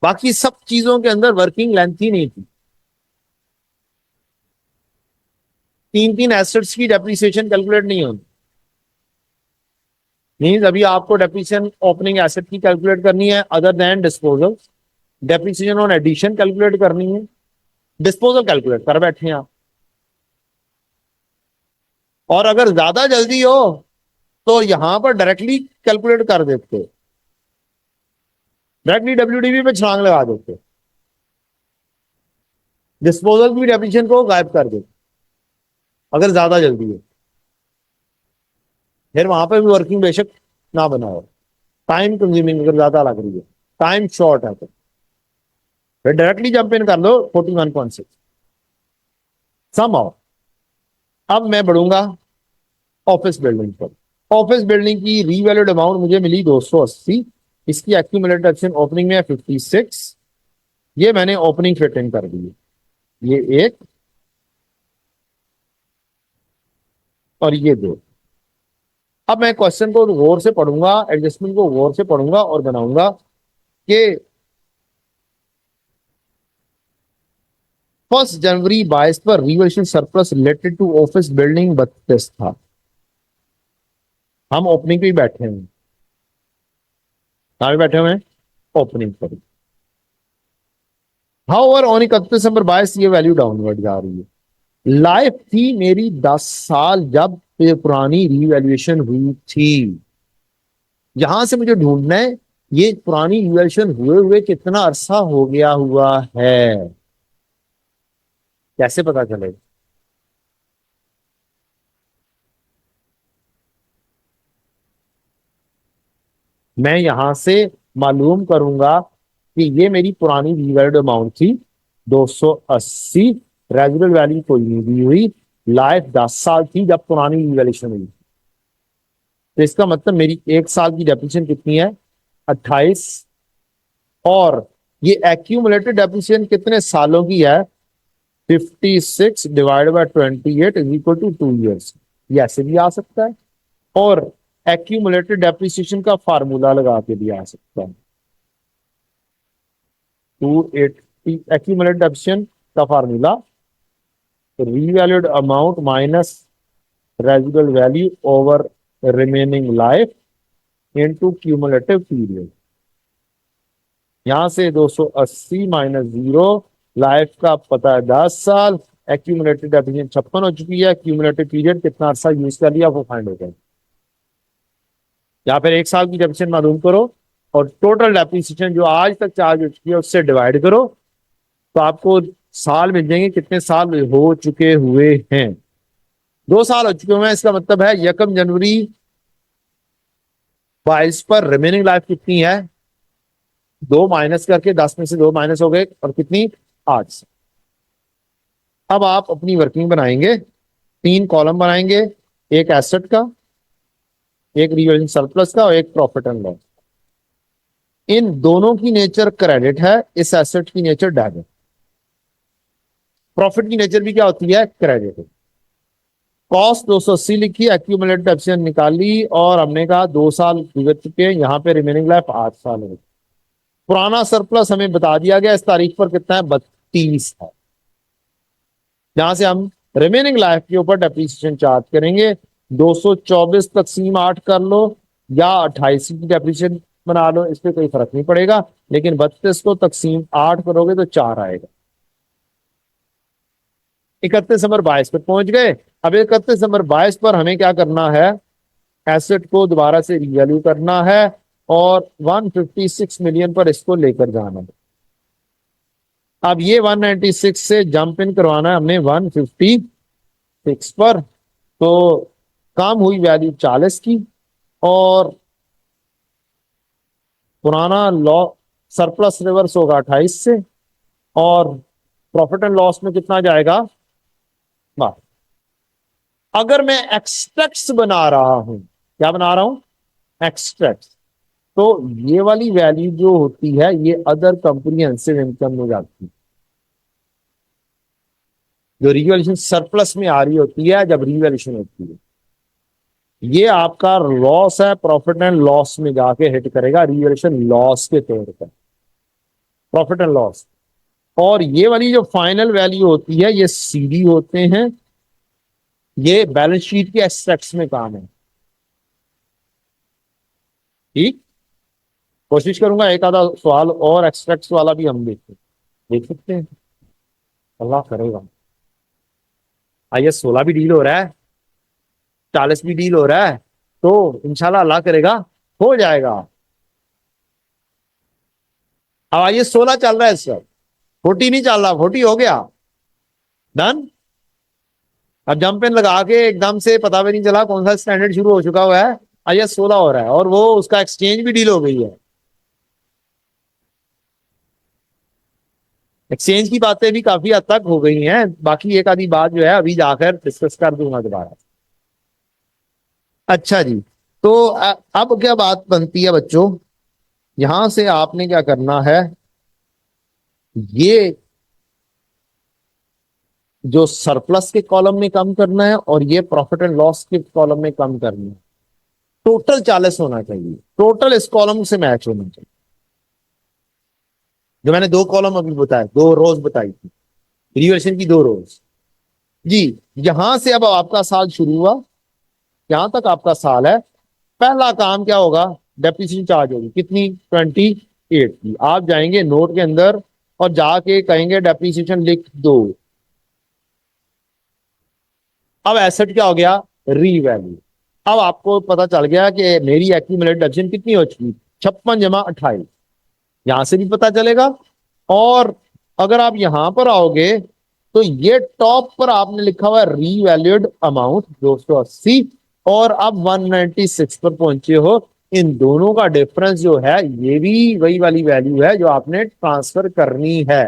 बाकी सब चीजों के अंदर वर्किंग लेंथ ही नहीं थी। 3-3 एसेट्स की डेप्रिसिएशन कैलकुलेट नहीं होती, मीन्स अभी आपको डेप्रिसिएशन ओपनिंग एसेट की कैलकुलेट करनी है other than disposal, depreciation on addition calculate करनी है, डिस्पोजल कैलकुलेट कर बैठे हैं आप। और अगर ज्यादा जल्दी हो तो यहां पर डायरेक्टली कैलकुलेट कर देते, डायरेक्टली WDV पे छलांग लगा देते, डिस्पोजल की डेफिनेशन को गायब कर देते अगर ज्यादा जल्दी है। फिर वहां पर भी वर्किंग बेशक ना बनाओ, टाइम कंज्यूमिंग अगर ज्यादा लग रही है, टाइम शॉर्ट है तो फिर डायरेक्टली जंप इन कर लो 41.6 सम आओ। अब मैं बढ़ूंगा ऑफिस बिल्डिंग पर। ऑफिस बिल्डिंग की रीवैल्यूड अमाउंट मुझे मिली 280, इसकी एक्यूमुलेटेड एक्शन ओपनिंग में 56, ये मैंने ओपनिंग फिट इन कर दी, ये एक और ये दो। अब मैं क्वेश्चन को गौर से पढ़ूंगा, एडजस्टमेंट को गौर से पढ़ूंगा और बनाऊंगा कि 1 जनवरी 22 पर revaluation surplus related to office building 32 था। हम ओपनिंग पे ही बैठे हैं, कहां पे बैठे हुए हैं, ओपनिंग पर। हाउएवर ऑन 31 दिसंबर 22 ये वैल्यू डाउनवर्ड जा रही है। लाइफ थी मेरी 10 साल जब ये पुरानी रिवैल्यूएशन हुई थी, यहां से मुझे ढूंढना है ये पुरानी इवैल्यूएशन हुए हुए कितना अरसा हो गया हुआ है, कैसे पता चलेगा? मैं यहां से मालूम करूंगा कि ये मेरी पुरानी रीवैल्यूड अमाउंट थी 280, रेजिडुअल वैल्यू कोई नहीं दी हुई, लाइफ 10 साल थी जब पुरानी रिवैल्यूएशन हुई। तो इसका मतलब मेरी एक साल की डेप्रिसिएशन कितनी है? 28। और ये एक्यूमुलेटेड डेप्रिसिएशन कितने सालों की है? 56 divide by 28 is equal to 2 years. ये ऐसे भी आ सकता है, और एक्यूमुलेटेड डेप्रिसिएशन का फार्मूला लगा के भी आ सकता है। 280 एक्यूमुलेटेड डेप्रिसिएशन का formula revalued amount minus residual value over remaining life into cumulative period. यहां से 280 माइनस 0, लाइफ का पता है 10 साल, एक्यूमुलेटेड डेप्रिसिएशन 56 हो चुकी है, क्यूमुलेटिव पीरियड कितना अर्सा यूज कर लिया वो फाइंड हो जाए। या फिर एक साल की डेप्रिसिएशन मालूम करो और टोटल डेप्रिसिएशन जो आज तक चार्ज हो चुकी है उससे डिवाइड करो, तो आपको साल मिल जाएंगे कितने साल हो चुके हुए हैं। 2 साल हो चुके हुए हैं, इसका मतलब है 1 जनवरी 22 पर रिमेनिंग लाइफ कितनी है? 2 माइनस करके 10 में से 2 माइनस हो गए और कितनी? 8। अब आप अपनी वर्किंग बनाएंगे, 3 कॉलम बनाएंगे, एक एसेट का, एक रिवैल्यूएशन सरप्लस का और एक प्रॉफिट एंड लॉस। इन दोनों की नेचर क्रेडिट है, इस एसेट की नेचर डेबिट। प्रॉफिट की नेचर भी क्या होती है? क्रेडिट। कॉस्ट 280 लिखी, एक्यूमुलेटेड डेप्रिसिएशन निकाली और हमने कहा 2 साल गुजर चुके हैं, यहां पे रिमेनिंग लाइफ 8 साल है। पुराना सरप्लस हमें बता दिया गया इस तारीख पर कितना है? 32 है। जहां से हम रिमेनिंग लाइफ के ऊपर डेप्रिसिएशन चार्ज करेंगे। 224 तकसीम 8 कर लो या 28 की डेप्रिसिएशन बना लो, इस पर कोई फर्क नहीं पड़ेगा, लेकिन 32 को तकसीम 8 करोगे तो 4 आएगा। 31 नंबर 22 पर पहुंच गए। अब 31 नंबर 22 पर हमें क्या करना है? एसेट को दोबारा से रिवैल्यू करना है और 156 मिलियन पर इसको लेकर जाना है। अब ये 196 से जंप इन करवाना है हमने 156 पर, तो कम हुई वैल्यू 40 की, और पुराना लॉ सरप्लस रिवर्स होगा 28 से, और प्रॉफिट एंड लॉस में कितना जाएगा? वाह। अगर मैं एक्सट्रैक्ट्स बना रहा हूं, क्या बना रहा हूं? एक्सट्रैक्ट्स, तो ये वाली वैल्यू जो होती है ये अदर कंप्रिहेंसिव इनकम में जाती है। जो रिवैल्यूएशन सरप्लस में आ रही होती है जब रिवैल्यूएशन होती है, ये आपका लॉस है, प्रॉफिट एंड लॉस में जाके हिट करेगा रिवैल्यूएशन लॉस के तौर पर, प्रॉफिट एंड लॉस। और ये वाली जो फाइनल वैल्यू होती है ये सीडी होते हैं, ये बैलेंस शीट के एसेट्स में काम है। ठीक, कोशिश करूंगा एक आधा सवाल और एक्सट्रैक्ट्स वाला भी हम देख सकते हैं, अल्लाह करेगा। IS 16 भी डील हो रहा है, 40 भी डील हो रहा है, तो इंशाल्लाह अल्लाह करेगा हो जाएगा। अब IS 16 चल रहा है सर, 40 नहीं चल रहा, 40 हो गया, डन। अब जंप इन लगा के एकदम से पता भी नहीं चला कौन सा स्टैंडर्ड शुरू हो चुका हुआ है, IS 16 हो रहा है और वो उसका एक्सचेंज भी डील हो गई है। एक्सचेंज की बातें भी काफी हद तक हो गई हैं, बाकी एक आधी बात जो है अभी जाकर डिस्कस कर दूंगा दोबारा। अच्छा जी, तो अब क्या बात बनती है बच्चों, यहां से आपने क्या करना है, ये जो सरप्लस के कॉलम में कम करना है और ये प्रॉफिट एंड लॉस के कॉलम में कम करना है। टोटल 40 होना चाहिए, टोटल इस कॉलम से मैच होना चाहिए। जो मैंने 2 कॉलम अभी बताए, 2 रोज बताई थी, रिवर्शन की 2 रोज जी। यहां से अब आपका साल शुरू हुआ, यहां तक आपका साल है। पहला काम क्या होगा? डेप्रिसिएशन चार्ज होगी कितनी? 28 की। आप जाएंगे नोट के अंदर और जाके कहेंगे डेप्रिसिएशन लिख दो। अब एसेट क्या हो गया? रीवैल्यू। अब आपको पता चल गया कि मेरी एक्यूमुलेटेड डेप्रिसिएशन कितनी हो चुकी, 56 - 28, यहां से भी पता चलेगा। और अगर आप यहां पर आओगे तो ये टॉप पर आपने लिखा हुआ है रीवैल्यूड अमाउंट 280, और अब 196 पर पहुंचे हो। इन दोनों का डिफरेंस जो है ये भी वही वाली वैल्यू है जो आपने ट्रांसफर करनी है।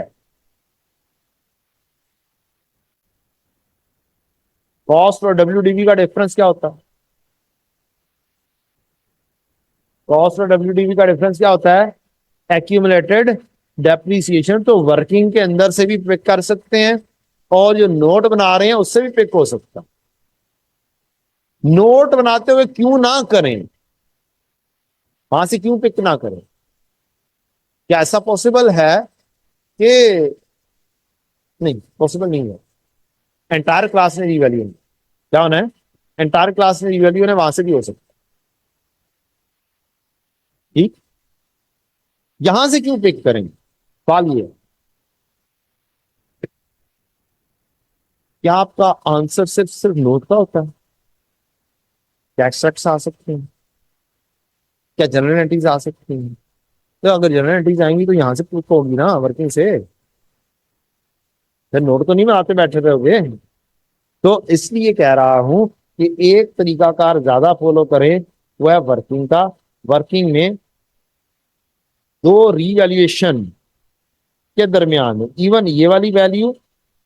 कॉस्ट और डब्ल्यूडीवी का डिफरेंस क्या होता है? कॉस्ट और डब्ल्यूडीवी का डिफरेंस क्या होता है? Accumulated depreciation. तो वर्किंग के अंदर से भी पिक कर सकते हैं, और जो नोट बना रहे हैं उससे भी पिक हो सकता है। नोट बनाते हुए क्यों ना करें, वहां से क्यों पिक ना करें? क्या ऐसा पॉसिबल है कि नहीं? पॉसिबल नहीं है। एंटायर क्लास में रिवैल्यू क्या होना है? एंटायर क्लास में रिवैल्यू है, वहां से भी हो सकता है। ठीक, यहां से क्यों पिक करेंगे? सवाल ये है, क्या आपका आंसर सिर्फ सिर्फ नोट का होता है? क्या एक्सट्रैक्ट्स आ सकते हैं? क्या जनरल एंट्रीज आ सकती हैं? तो अगर जनरल एंट्रीज आएंगी तो यहां से प्रूफ होगी ना वर्किंग से, फिर नोट तो नहीं बनाते बैठे रहोगे। तो इसलिए कह रहा हूं कि एक तरीकाकार ज्यादा फॉलो करें, वह वर्किंग का। वर्किंग में दो रीवैल्यूएशन के दरमियान, इवन ये वाली वैल्यू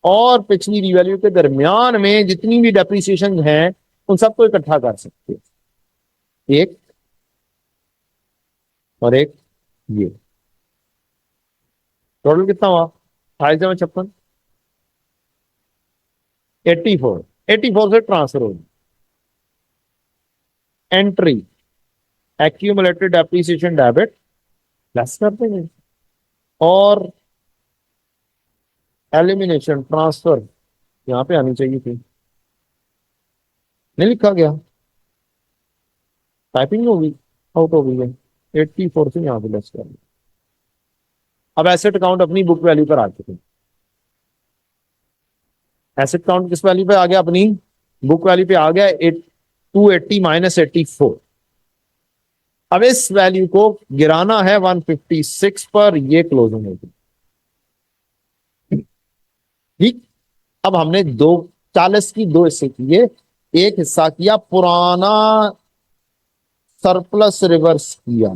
और पिछली रीवैल्यू के दरमियान में जितनी भी डेप्रिसिएशन है उन सबको इकट्ठा कर सकते हैं, एक और एक, ये टोटल कितना हुआ? 2856, 84, 84 से ट्रांसफर होगी। Entry accumulated depreciation debit less कर देंगे, और एलिमिनेशन ट्रांसफर यहां पे आनी चाहिए थी, नहीं लिखा गया, टाइपिंग होगी, आउट हो गई है। 84 से यहां पे लेस कर दिया। अब एसेट अकाउंट अपनी बुक वैल्यू पर आ चुके हैं। एसेट अकाउंट किस वैल्यू पे आ गया? अपनी बुक वैल्यू पे आ गया 280 - 84। अब इस वैल्यू को गिराना है 156 पर, ये क्लोजिंग होगी। ठीक, अब हमने दो 40 की दो हिस्से किए। एक हिस्सा किया पुराना सरप्लस रिवर्स किया,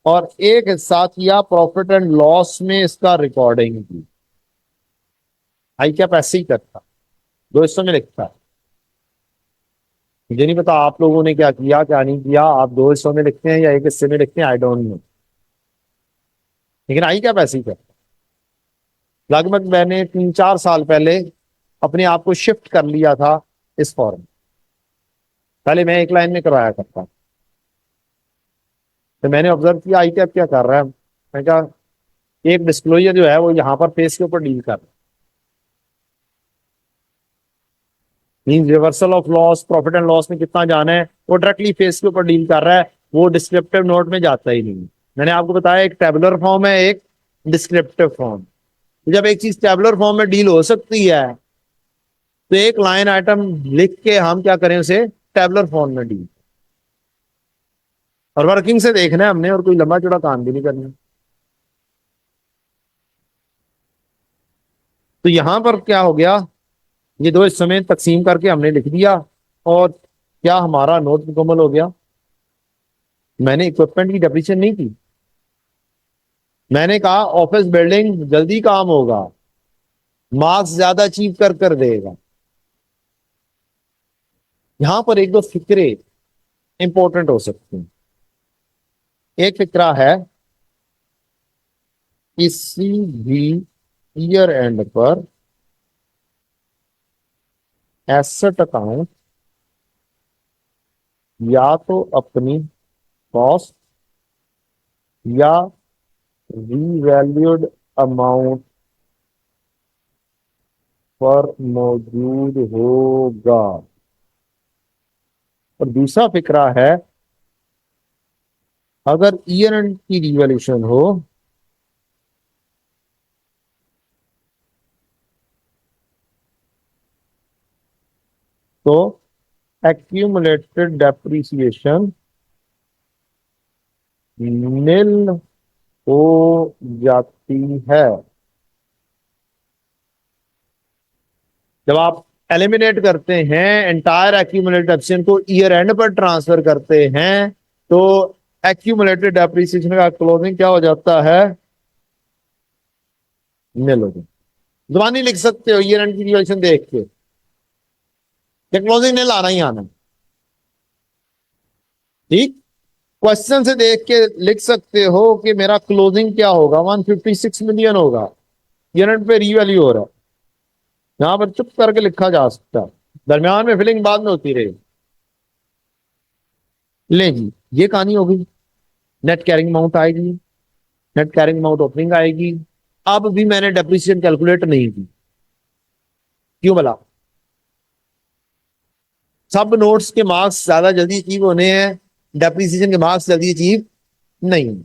और एक हिस्सा किया प्रॉफिट एंड लॉस में इसका रिकॉर्डिंग की। आई क्या पैसे ही करता, दो हिस्सों में लिखता है। मुझे नहीं पता आप लोगों ने क्या किया क्या नहीं किया, आप दो हिस्सों में लिखते हैं या एक हिस्से में लिखते हैं, आई डोंट नो। लेकिन आई क्या पैसे ही करता। लगभग मैंने 3 4 साल पहले अपने आप को शिफ्ट कर लिया था इस फॉर्म। पहले मैं एक लाइन में करवाया करता, तो मैंने ऑब्जर्व किया आई क्या क्या कर रहा है। मैं कहा एक डिस्क्लोजर जो है वो यहाँ पर फेस के ऊपर डील कर रहा है, mean reversal of loss profit and loss में कितना जाना है वो डायरेक्टली फेस के ऊपर डील कर रहा है, वो डिस्क्रिप्टिव नोट में जाता ही नहीं। मैंने आपको बताया एक टेबुलर फॉर्म है, एक डिस्क्रिप्टिव फॉर्म। तो जब एक चीज टेबुलर फॉर्म में डील हो सकती है तो एक लाइन आइटम लिख के हम क्या करें, उसे टेबुलर फॉर्म में डील, और वर्किंग से देखना है हमने, और कोई लंबा चौड़ा काम भी नहीं करना। तो यहां पर क्या हो गया, ये दो हिस्सों में तकसीम करके हमने लिख दिया, और क्या हमारा नोट मुकम्मल हो गया? मैंने इक्विपमेंट की डेप्रिसिएशन नहीं की, मैंने कहा ऑफिस बिल्डिंग जल्दी काम होगा, मार्क्स ज्यादा अचीव कर देगा। यहां पर एक दो फिक्रे इंपॉर्टेंट हो सकते हैं। एक फिक्रा है, किसी भी ईयर एंड पर एसेट अकाउंट या तो अपनी कॉस्ट या रीवैल्यूड अमाउंट पर मौजूद होगा। और दूसरा फिक्रा है, अगर ईयर एंड की रिवैल्यूएशन हो तो एक्यूमुलेटेड डेप्रिसिएशन नील हो जाती है। जब आप एलिमिनेट करते हैं एंटायर एक्यूमुलेटेड डेप्रिसिएशन को ईयर एंड पर ट्रांसफर करते हैं तो एक्यूमुलेटेड डेप्रिसिएशन का क्लोजिंग क्या हो जाता है? नील हो जाता। जुबानी लिख सकते हो ईयर एंड की रिवैल्यूएशन देख के, क्लोजिंग नील आना ही आना। ठीक, क्वेश्चन से देख के लिख सकते हो कि मेरा क्लोजिंग क्या होगा, 156 मिलियन होगा, यूनिट पे रीवैल्यू हो रहा है। यहां पर चुप करके लिखा जा सकता है, दरमियान में फिलिंग बाद में होती रहेगी। ले जी, ये कहानी होगी। नेट कैरिंग अमाउंट आएगी, नेट कैरिंग अमाउंट ओपनिंग आएगी। अब भी मैंने डेप्रिसिएशन कैलकुलेट नहीं की, क्यों भला? सब नोट्स के मार्क्स ज्यादा जल्दी अचीव होने हैं, डेप्रिसिएशन के मार्क्स जल्दी अचीव नहीं।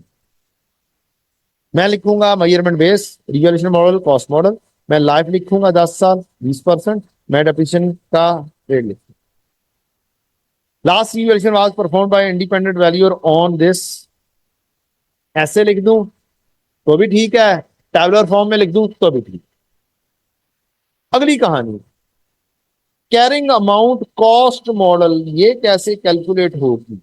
मैं लिखूंगा measurement base revaluation model cost model, मैं लाइफ लिखूंगा 10 साल 20%, मैं डेप्रिसिएशन का रेट लिखूंगा। Last revaluation was performed by independent valuer on this, ऐसे लिख दूं तो भी ठीक है, टैबुलर फॉर्म में लिख दूं तो भी ठीक। अगली कहानी, कैरिंग अमाउंट कॉस्ट मॉडल, ये कैसे कैलकुलेट होगी?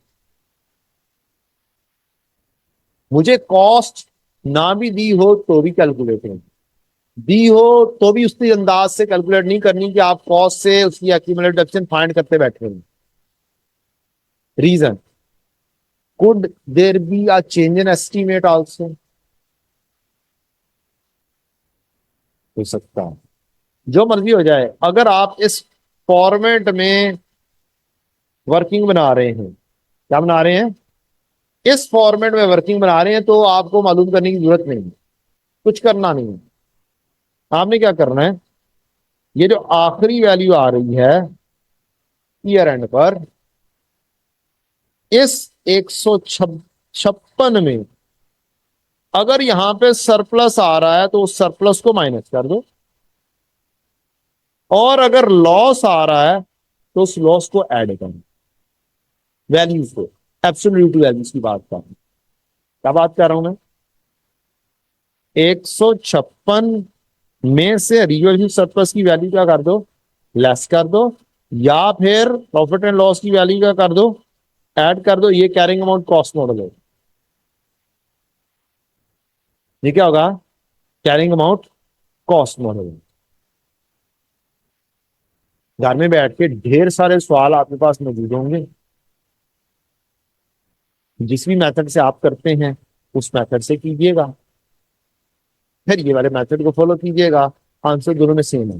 मुझे कॉस्ट ना भी दी हो तो भी कैलकुलेट होगी, दी हो तो भी उसी अंदाज से कैलकुलेट नहीं करनी कि आप कॉस्ट से उसकी एक्यूमुलेटेड डेप्रिसिएशन फाइंड करते बैठे हो। Reason, could there be a change in estimate also, हो सकता है, जो मर्जी हो जाए। अगर आप इस फॉर्मेट में वर्किंग बना रहे हैं, क्या बना रहे हैं? इस फॉर्मेट में वर्किंग बना रहे हैं तो आपको मालूम करने की जरूरत नहीं है, कुछ करना नहीं है। आपने क्या करना है, ये जो आखिरी वैल्यू आ रही है ईयर एंड पर, इस 156 में अगर यहां पे सरप्लस आ रहा है तो उस सरप्लस को माइनस कर दो, और अगर लॉस आ रहा है तो उस लॉस को ऐड कर दो, वैल्यूज को, एब्सोल्यूट वैल्यूज की बात कर रहा हूं। क्या बात कर रहा हूं मैं? 156 में से रिवैल्यू सरप्लस की वैल्यू क्या कर दो, लेस कर दो, या फिर प्रॉफिट एंड लॉस की वैल्यू क्या कर दो, ऐड कर दो। ये कैरिंग अमाउंट कॉस्ट मॉडल है। ये क्या होगा? Carrying amount cost model. घर में बैठ के ढेर सारे सवाल आपके पास मौजूद होंगे, जिस भी मेथड से आप करते हैं उस मेथड से कीजिएगा, फिर ये वाले मेथड को फॉलो कीजिएगा, आंसर दोनों में सेम है।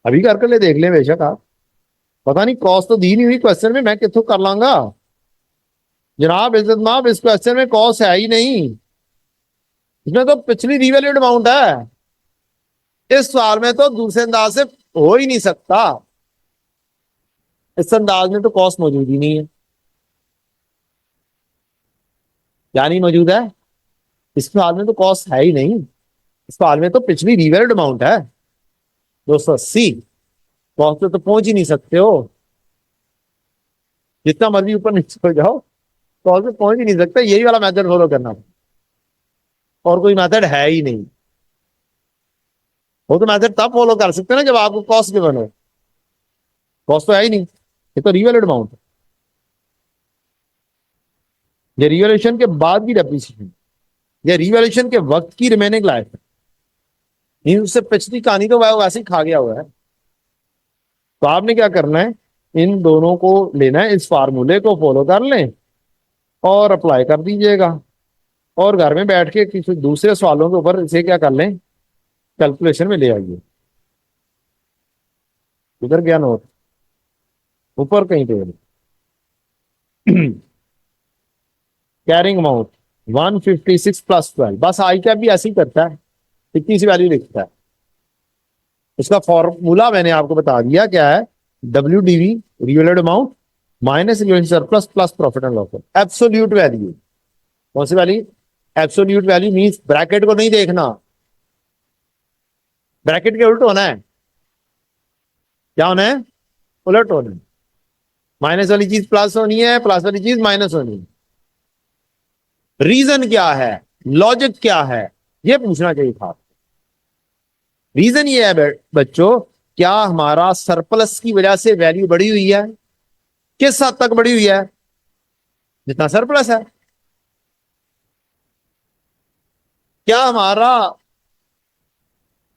अभी करके ले देख लें बेशक आप, पता नहीं कॉस्ट तो दी नहीं हुई क्वेश्चन में, मैं कितों कर लाऊंगा। जनाब इज्जत माफ, इस क्वेश्चन में कॉस्ट है ही नहीं, इसमें तो पिछली रिवैल्यूड अमाउंट है। इस सवाल में तो दूसरे अंदाज से हो ही नहीं सकता, इस अंदाज में तो कॉस्ट मौजूद ही नहीं है। क्या नहीं मौजूद है? इस सवाल में तो कॉस्ट है ही नहीं, इस सवाल में तो पिछली रिवैल्यूड अमाउंट है 280। कॉस्ट पे तो पहुंच ही नहीं सकते हो, जितना मर्जी ऊपर नीचे हो जाओ कॉस्ट पे पहुंच ही नहीं सकते। यही वाला मेथड फॉलो करना, और कोई मेथड है ही नहीं। वो तो मेथड तब फॉलो कर सकते हैं ना जब आपको कॉस्ट गिवन हो, कॉस्ट तो है ही नहीं, ये तो रिवैल्यूड अमाउंट है। ये रिवैल्यूएशन के बाद की डेप्रिसिएशन, ये रिवैल्यूएशन के वक्त की रिमेनिंग लाइफ है, नहीं उससे पिछली कहानी तो वैसे ही खा गया हुआ है। तो आपने क्या करना है, इन दोनों को लेना है, इस फार्मूले को फॉलो कर लें और अप्लाई कर दीजिएगा, और घर में बैठ के किसी दूसरे सवालों के ऊपर इसे क्या कर लें, कैलकुलेशन में ले आइए। उधर क्या नोट, ऊपर कहीं पे कैरिंग अमाउंट 156 प्लस 12, बस आई क्या भी ऐसे ही करता है, इतनी सी वैल्यू लिखता है। उसका फॉर्मूला मैंने आपको बता दिया क्या है, WDV revalued amount minus revaluation surplus plus profit and loss. Absolute value, कौन सी value? Absolute value means bracket को नहीं देखना, ब्रैकेट के उल्ट होना है। क्या होना है, उलट होना है। माइनस वाली चीज प्लस होनी है, प्लस वाली चीज माइनस होनी है। रीजन क्या है, लॉजिक क्या है, ये पूछना चाहिए था। रीजन ये है बच्चों, क्या हमारा सरप्लस की वजह से वैल्यू बढ़ी हुई है, किस हद तक बढ़ी हुई है, जितना सरप्लस है। क्या हमारा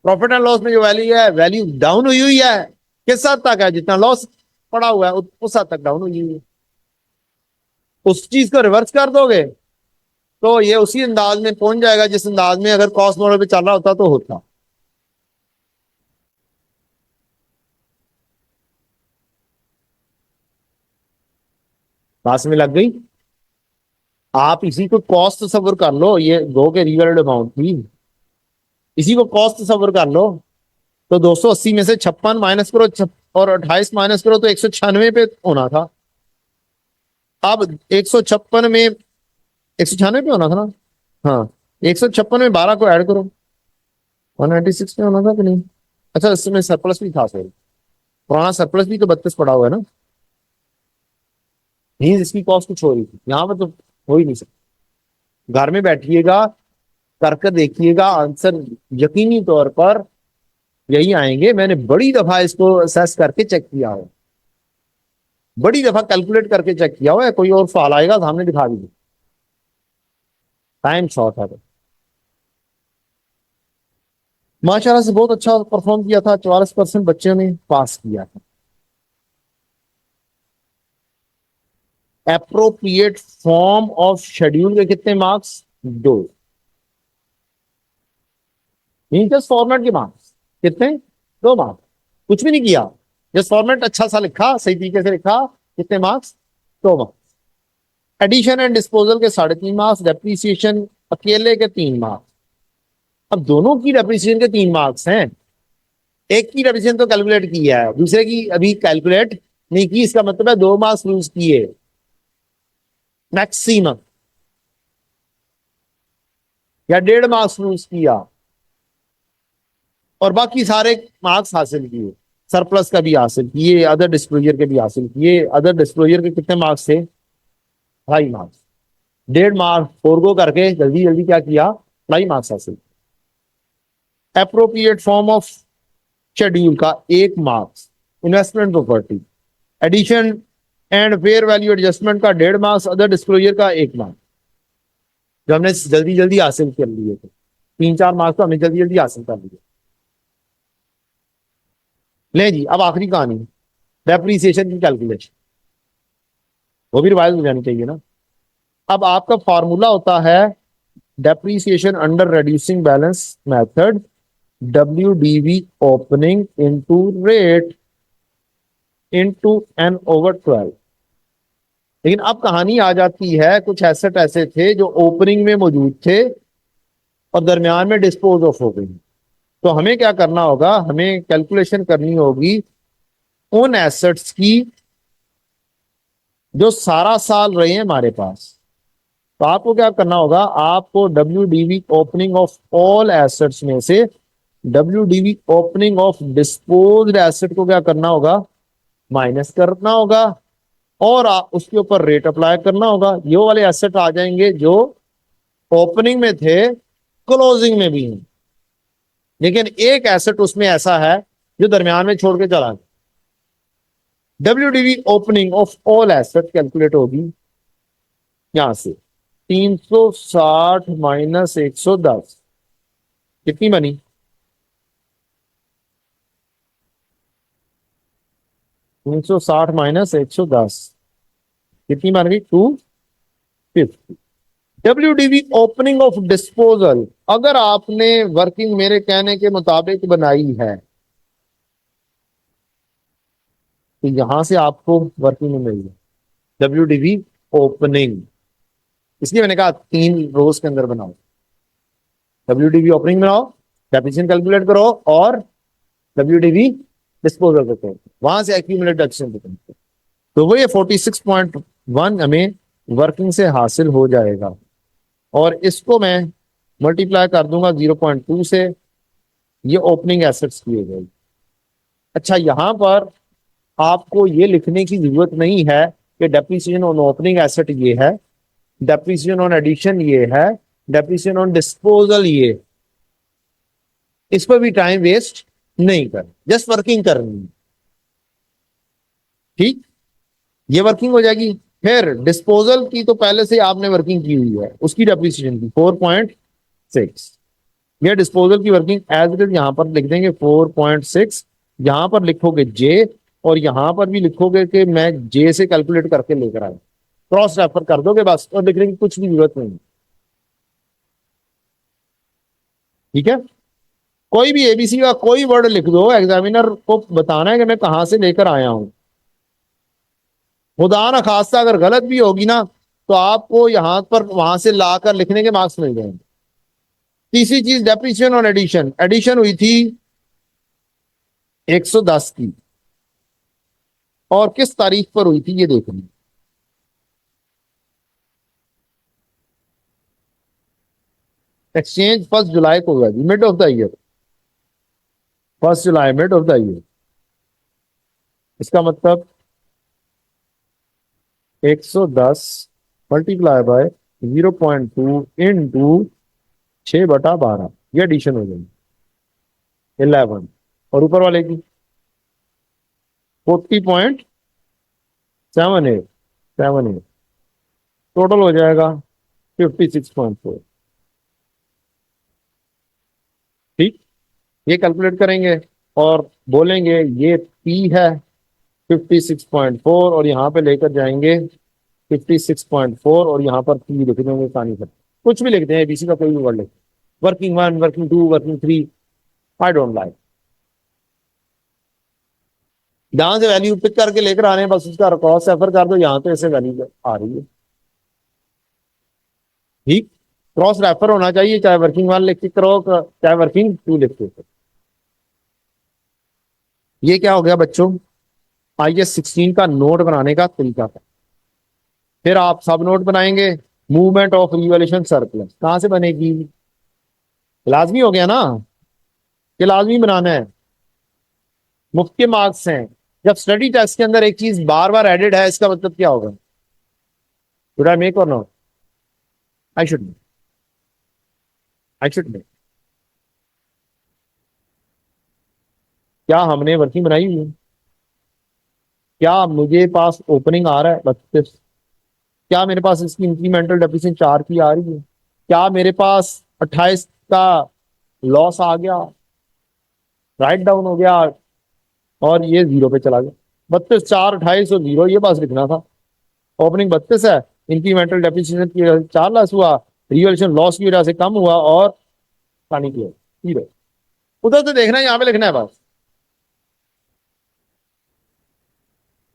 प्रॉफिट एंड लॉस में जो वैल्यू है, वैल्यू डाउन हुई है, किस हद तक है, जितना लॉस पड़ा हुआ है उस हद तक डाउन हुई है। उस चीज को रिवर्स कर दोगे तो ये उसी अंदाज में पहुंच जाएगा जिस अंदाज में अगर कॉस्ट मॉडल पे चल रहा होता तो होता। पास में लग गई। आप इसी को कॉस्ट तस्वर कर लो, ये गो के रिवैल्यूड अमाउंट की, इसी को कॉस्ट तस्वर कर लो। तो 280 में से 56 माइनस करो और 28 माइनस करो तो 196 पे होना था। अब 156 में 196 पे होना था ना, हाँ 156 में 12 को ऐड करो, 196 में होना था कि नहीं। अच्छा इसमें सरप्लस भी था सर, पुराना सरप्लस भी तो 32 पड़ा हुआ है ना, नहीं इसकी कॉस्ट कुछ हो रही थी, यहाँ पर तो हो ही नहीं सकता। घर में बैठिएगा, करके देखिएगा, आंसर यकीनी तौर पर यही आएंगे। मैंने बड़ी दफा इसको असेस करके चेक किया हो, बड़ी दफा कैलकुलेट करके चेक किया हुआ है। कोई और सवाल आएगा सामने दिखा दीजिए, टाइम शॉर्ट है। माशाल्लाह से बहुत अच्छा परफॉर्म किया था, 44% बच्चों ने पास किया था। एप्रोप्रिएट फॉर्म ऑफ शेड्यूल के कितने मार्क्स, 2। जस्ट फॉर्मेट के मार्क्स कितने, 2 मार्क्स। कुछ भी नहीं किया, जस्ट फॉर्मेट अच्छा सा लिखा, सही तरीके से लिखा, कितने marks, 2 marks. Addition and disposal के 3.5 मार्क्स, डेप्रीसिएशन अकेले के 3 मार्क्स। अब दोनों की डेप्रीसिएशन के 3 मार्क्स हैं, एक की डेप्रीसिएशन तो कैलकुलेट की है, दूसरे की अभी कैलकुलेट नहीं की, इसका मतलब है 2 मार्क्स लूज किए मैक्सिमम, या 1.5 मार्क्स लूज किया और बाकी सारे मार्क्स हासिल किए। सरप्लस का भी हासिल किए, अदर डिस्क्लोजर के भी हासिल किए। अदर डिस्क्लोजर के कितने मार्क्स थे, 2.5 मार्क्स। 1.5 मार्क्स फोरगो करके जल्दी जल्दी क्या किया, 2.5 मार्क्स हासिल। एप्रोप्रिएट फॉर्म ऑफ शेड्यूल का 1 marks, investment property. Addition and fair value adjustment का 1.5 मार्क्स, अदर डिस्क्लोजर का 1 मार्क्स, जो हमने जल्दी जल्दी हासिल कर लिए थे। 3-4 मार्क्स तो हमने जल्दी जल्दी हासिल कर लिए। ले जी अब आखिरी कहानी, डेप्रीसिएशन की कैलकुलेशन, वो भी रिवाइज हो जानी चाहिए ना। अब आपका फॉर्मूला होता है depreciation under reducing balance method, WDV opening into rate into N/12। लेकिन अब कहानी आ जाती है, कुछ एसेट ऐसे थे जो ओपनिंग में मौजूद थे और दरमियान में डिस्पोज ऑफ हो गई। तो हमें क्या करना होगा, हमें कैलकुलेशन करनी होगी उन एसेट्स की जो सारा साल रहे हैं हमारे पास। तो आपको क्या करना होगा, आपको WDV opening of all assets में से WDV opening of disposed asset को क्या करना होगा, माइनस करना होगा और उसके ऊपर रेट अप्लाई करना होगा। ये वाले एसेट आ जाएंगे जो ओपनिंग में थे, क्लोजिंग में भी हैं, लेकिन एक एसेट उसमें ऐसा है जो दरमियान में छोड़ के चला गया। WDV opening of all asset calculate होगी यहां से, 360 माइनस 110 कितनी बनी, 360 माइनस 110 कितनी बन गई, 250। WDV ओपनिंग ऑफ डिस्पोजल, अगर आपने वर्किंग मेरे कहने के मुताबिक बनाई है तो यहां से आपको वर्किंग में मिल जाए WDV ओपनिंग। इसलिए मैंने कहा 3 रोज के अंदर बनाओ, WDV ओपनिंग बनाओ, डेप्रिसिएशन कैलकुलेट करो और WDV डिस्पोजल करो, वहां से एक्यूमुलेट एक्शन करो। तो वो ये 46.1 हमें वर्किंग से हासिल हो जाएगा और इसको मैं मल्टीप्लाई कर दूंगा 0.2 से, ये ओपनिंग एसेट्स की हो जाएगी। अच्छा, यहां पर आपको ये लिखने की जरूरत नहीं है कि डेप्रिसिएशन ऑन ओपनिंग एसेट ये है, डेप्रिसिएशन ऑन एडिशन ये है, डेप्रिसिएशन ऑन डिस्पोजल ये। इस पर भी टाइम वेस्ट नहीं कर, जस्ट वर्किंग करनी है। ठीक, ये वर्किंग हो जाएगी। फिर डिस्पोजल की तो पहले से आपने वर्किंग की हुई है, उसकी डेप्रिसिएशन की 4.6। ये डिस्पोजल की वर्किंग एज इट इज यहां पर लिख देंगे 4.6। यहां पर लिखोगे जे, और यहां पर भी लिखोगे कि मैं जे से कैलकुलेट करके लेकर आया, क्रॉस रेफर कर दोगे बस, और लिखने की कुछ भी जरूरत नहीं। ठीक है, कोई भी एबीसी का कोई वर्ड लिख दो, एग्जामिनर को बताना है कि मैं कहां से लेकर आया हूं। खुदा ना खास्ता अगर गलत भी होगी ना, तो आपको यहां पर वहां से लाकर लिखने के मार्क्स मिल जाएंगे। तीसरी चीज डेप्रिसिएशन और एडिशन। एडिशन हुई थी 110 की, और किस तारीख पर हुई थी ये देखनी। एक्सचेंज 1 जुलाई को हुआ जी, मिड ऑफ द ईयर, 1 जुलाई मिड ऑफ द ईयर। इसका मतलब 110 मल्टीप्लाई बाय 0.2 इंटू 6/12, ये एडिशन हो जाएगी 11। और ऊपर वाले की 40.78 टोटल हो जाएगा 56.4। ठीक, ये कैलकुलेट करेंगे और बोलेंगे ये पी है 56.4, और यहाँ पे लेकर जाएंगे 56.4, और यहाँ पर पी लिख देंगे कहानी पर, कुछ भी लिखते हैं एबीसी का कोई भी वर्ड लिख, working 1, working 2, working 3, I don't like. जहां से वैल्यू पिक करके लेकर आने हैं बस उसका क्रॉस रेफर कर दो, यहाँ तो ऐसे वैल्यू आ रही है। ठीक, क्रॉस रेफर होना चाहिए, चाहे वर्किंग 1 लिख के करो, चाहे वर्किंग 2 लिख के करो। ये क्या हो गया बच्चों, IAS 16 का नोट बनाने का तरीका था। फिर आप सब नोट बनाएंगे। मूवमेंट ऑफ रिवॉल्यूशन सरप्लस कहां से बनेगी, लाजमी हो गया ना कि लाजमी बनाना है, मुफ्त के मार्क्स हैं। जब स्टडी टेस्ट के अंदर एक चीज बार बार एडेड है, इसका मतलब क्या होगा, शुड आई मेक और not, I should make, I should make. क्या हमने वर्किंग बनाई हुई है, क्या मुझे पास ओपनिंग आ रहा है 32, क्या मेरे पास इसकी इंक्रीमेंटल डेप्रिसिएशन 4 की आ रही है, क्या मेरे पास 28 का लॉस आ गया, राइट डाउन हो गया, और ये 0 पे चला गया। 32, 4, 28 और 0, ये पास लिखना था। ओपनिंग 32 है, इंक्रीमेंटल डेप्रिसिएशन की वजह से 4 लॉस हुआ, रिवॉल्यूशन लॉस की वजह से कम हुआ, और पानी की 0। उधर तो देखना है, यहाँ पे लिखना है बस,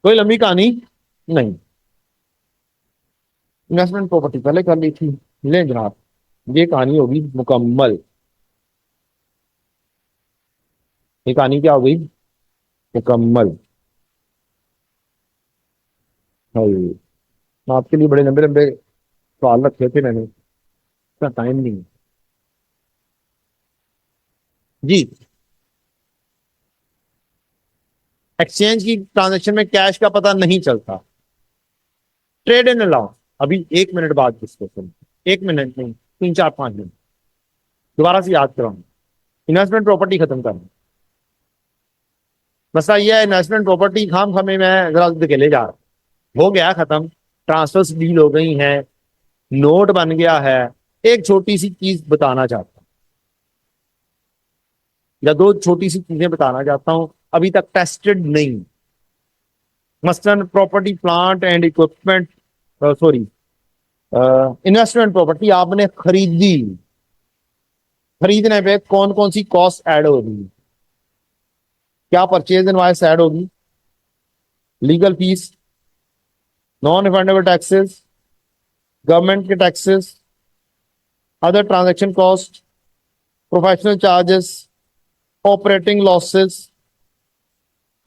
कोई लंबी कहानी नहीं। इन्वेस्टमेंट प्रॉपर्टी पहले कर ली थी, ले जनाब, ये कहानी होगी मुकम्मल। ये कहानी क्या हो गई, मुकम्मल। हाँ, आपके लिए बड़े लंबे लंबे सवाल रखे थे मैंने, इतना टाइम नहीं है जी। एक्सचेंज की ट्रांजैक्शन में कैश का पता नहीं चलता। ट्रेड एंड अलाउंस अभी 1 मिनट बाद डिस्कशन, 1 मिनट नहीं, 3, 4, 5 मिनट दोबारा से याद कराऊंगा। इन्वेस्टमेंट प्रॉपर्टी खत्म करना, मसला यह है इन्वेस्टमेंट प्रॉपर्टी खाम खामे मैं जरा धकेले जा रहा, हो गया खत्म, ट्रांसफर्स डील हो गई हैं, नोट बन गया है। एक छोटी सी चीज बताना चाहता हूँ, या दो छोटी सी चीजें बताना चाहता हूं, अभी तक टेस्टेड नहीं। मसलन property plant and equipment, sorry, investment property आपने खरीदी, खरीदने पे कौन कौन सी कॉस्ट ऐड होगी, क्या परचेज इनवॉइस ऐड होगी, legal fees, non refundable taxes, government के taxes, other transaction cost, professional charges, operating losses,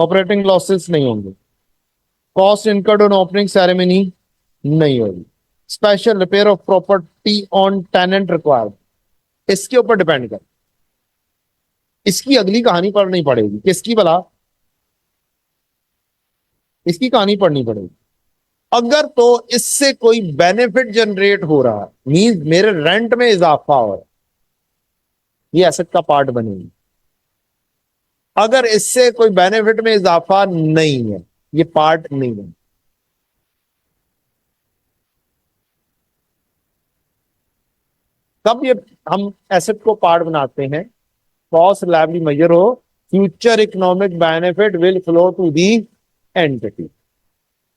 operating losses नहीं होंगे, cost incurred on opening ceremony नहीं होगी, special repair of property on tenant required, इसके ऊपर depend कर, इसकी अगली कहानी पढ़नी पड़ेगी, किसकी भला, इसकी कहानी पढ़नी पड़ेगी। अगर तो इससे कोई बेनिफिट जनरेट हो रहा है, मींस मेरे रेंट में इजाफा हो रहा है, ये एसेट का पार्ट बनेगी। अगर इससे कोई बेनिफिट में इजाफा नहीं है, ये पार्ट नहीं है। तब ये हम एसेट को पार्ट बनाते हैं, कॉस्ट लायबिलिटी मेजर हो, future economic benefit will flow to the entity.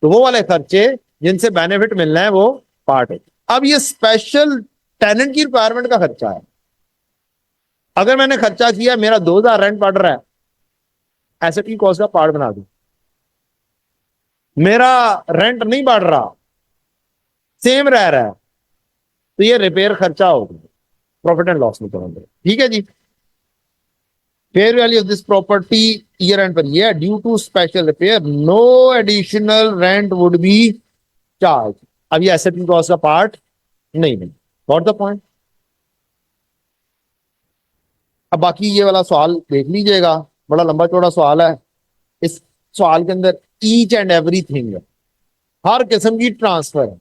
तो वो वाले खर्चे जिनसे बेनिफिट मिलना है वो पार्ट है। अब ये स्पेशल टेनेंट की रिक्वायरमेंट का खर्चा है। अगर मैंने खर्चा किया, मेरा 2000 रेंट पड़ रहा है, एसेट की कॉस्ट का पार्ट बना दू। मेरा रेंट नहीं बढ़ रहा, सेम रह रहा है, तो ये रिपेयर खर्चा होगा, प्रॉफिट एंड लॉस में करेंगे। ठीक है जी। Fair value of this property year end पर ये due to special repair no additional rent would be charge. अब ये एसेट की कॉस्ट का पार्ट नहीं बने। Got the point. अब बाकी ये वाला सवाल देख लीजिएगा, बड़ा लंबा चौड़ा सवाल है। इस सवाल के अंदर ईच एंड एवरीथिंग है, हर किस्म की ट्रांसफर है।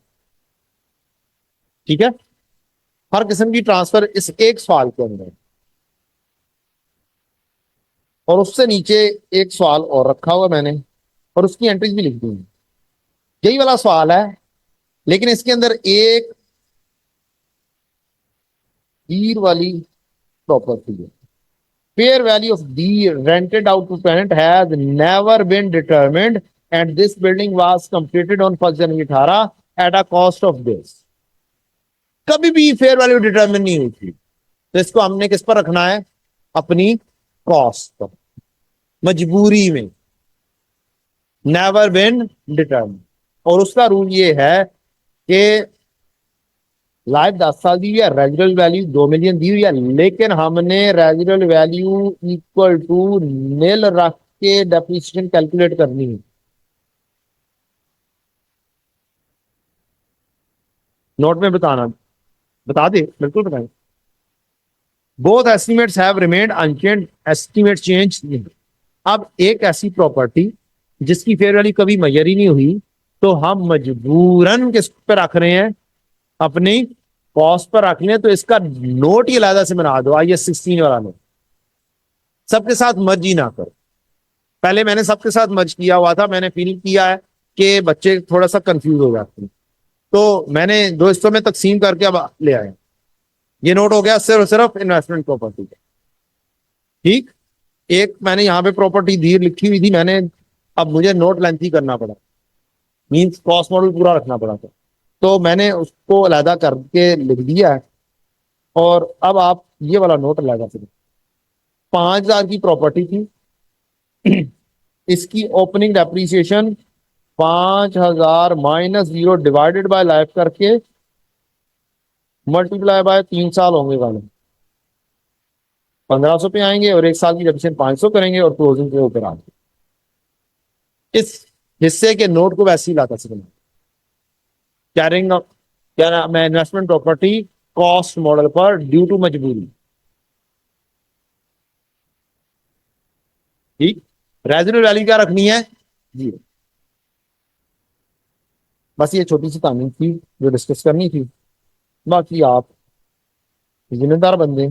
ठीक है, हर किस्म की ट्रांसफर इस एक सवाल के अंदर। और उससे नीचे एक सवाल और रखा हुआ मैंने, और उसकी एंट्रीज भी लिख दी हैं। यही वाला सवाल है, लेकिन इसके अंदर एक हीर वाली प्रॉपर्टी है। Fair value of the rented out to tenant has never been determined and this building was completed on 1st January 2018 at a cost of this। कभी भी फेयर वैल्यू डिटरमिन नहीं हुई थी, तो इसको हमने किस पर रखना है? अपनी कॉस्ट पर, मजबूरी में, नेवर बिन डिटरमिन। और उसका रूल ये है कि लाइफ 10 साल दी हुई है, रेजिडुअल वैल्यू 2 मिलियन दी हुई है, लेकिन हमने रेजिडुअल वैल्यू इक्वल टू नील रख के डेप्रिसिएशन कैलकुलेट करनी है। नोट में बताना, बता दे, बिल्कुल बताएं। Both estimates have remained unchanged, estimate change नहीं। अब एक ऐसी प्रॉपर्टी जिसकी फेयर वैल्यू कभी मेजर ही नहीं हुई, तो हम मजबूरन किस पे रख रहे हैं? अपनी कॉस्ट पर रख लें। तो इसका नोट ही अलग से बना दो, IAS 16 वाला नोट। सबके साथ मर्ज ही ना करो। पहले मैंने सबके साथ मर्ज किया हुआ था, मैंने फील किया है कि बच्चे थोड़ा सा कंफ्यूज हो जाते हैं, तो मैंने दो हिस्सों में तकसीम करके अब ले आए। ये नोट हो गया सिर्फ सिर्फ इन्वेस्टमेंट प्रॉपर्टी का। ठीक, एक मैंने यहाँ पे प्रॉपर्टी दी लिखी हुई थी मैंने, अब मुझे नोट लेंथी करना पड़ा, मींस कॉस्ट मॉडल पूरा रखना पड़ा था, तो मैंने उसको अलहदा करके लिख दिया है। और अब आप ये वाला नोट अलहदा करें। 5000 की प्रॉपर्टी थी, इसकी opening depreciation 5000 -0 divided by life करके मल्टीप्लाई बाय 3 साल होंगे वाले, 1500 पे आएंगे, और 1 साल की डेप्रीसिएशन 500 करेंगे, और क्लोजिंग के ऊपर आएंगे। इस हिस्से के नोट को वैसे ही लाता सकना, कैरिंग क्या नाम है, इन्वेस्टमेंट प्रॉपर्टी कॉस्ट मॉडल पर ड्यू टू मजबूरी। ठीक, रेजिडुअल वैल्यू क्या रखनी है? 0। बस ये छोटी सी कहानी थी जो डिस्कस करनी थी। बाकी आप जिम्मेदार बंदे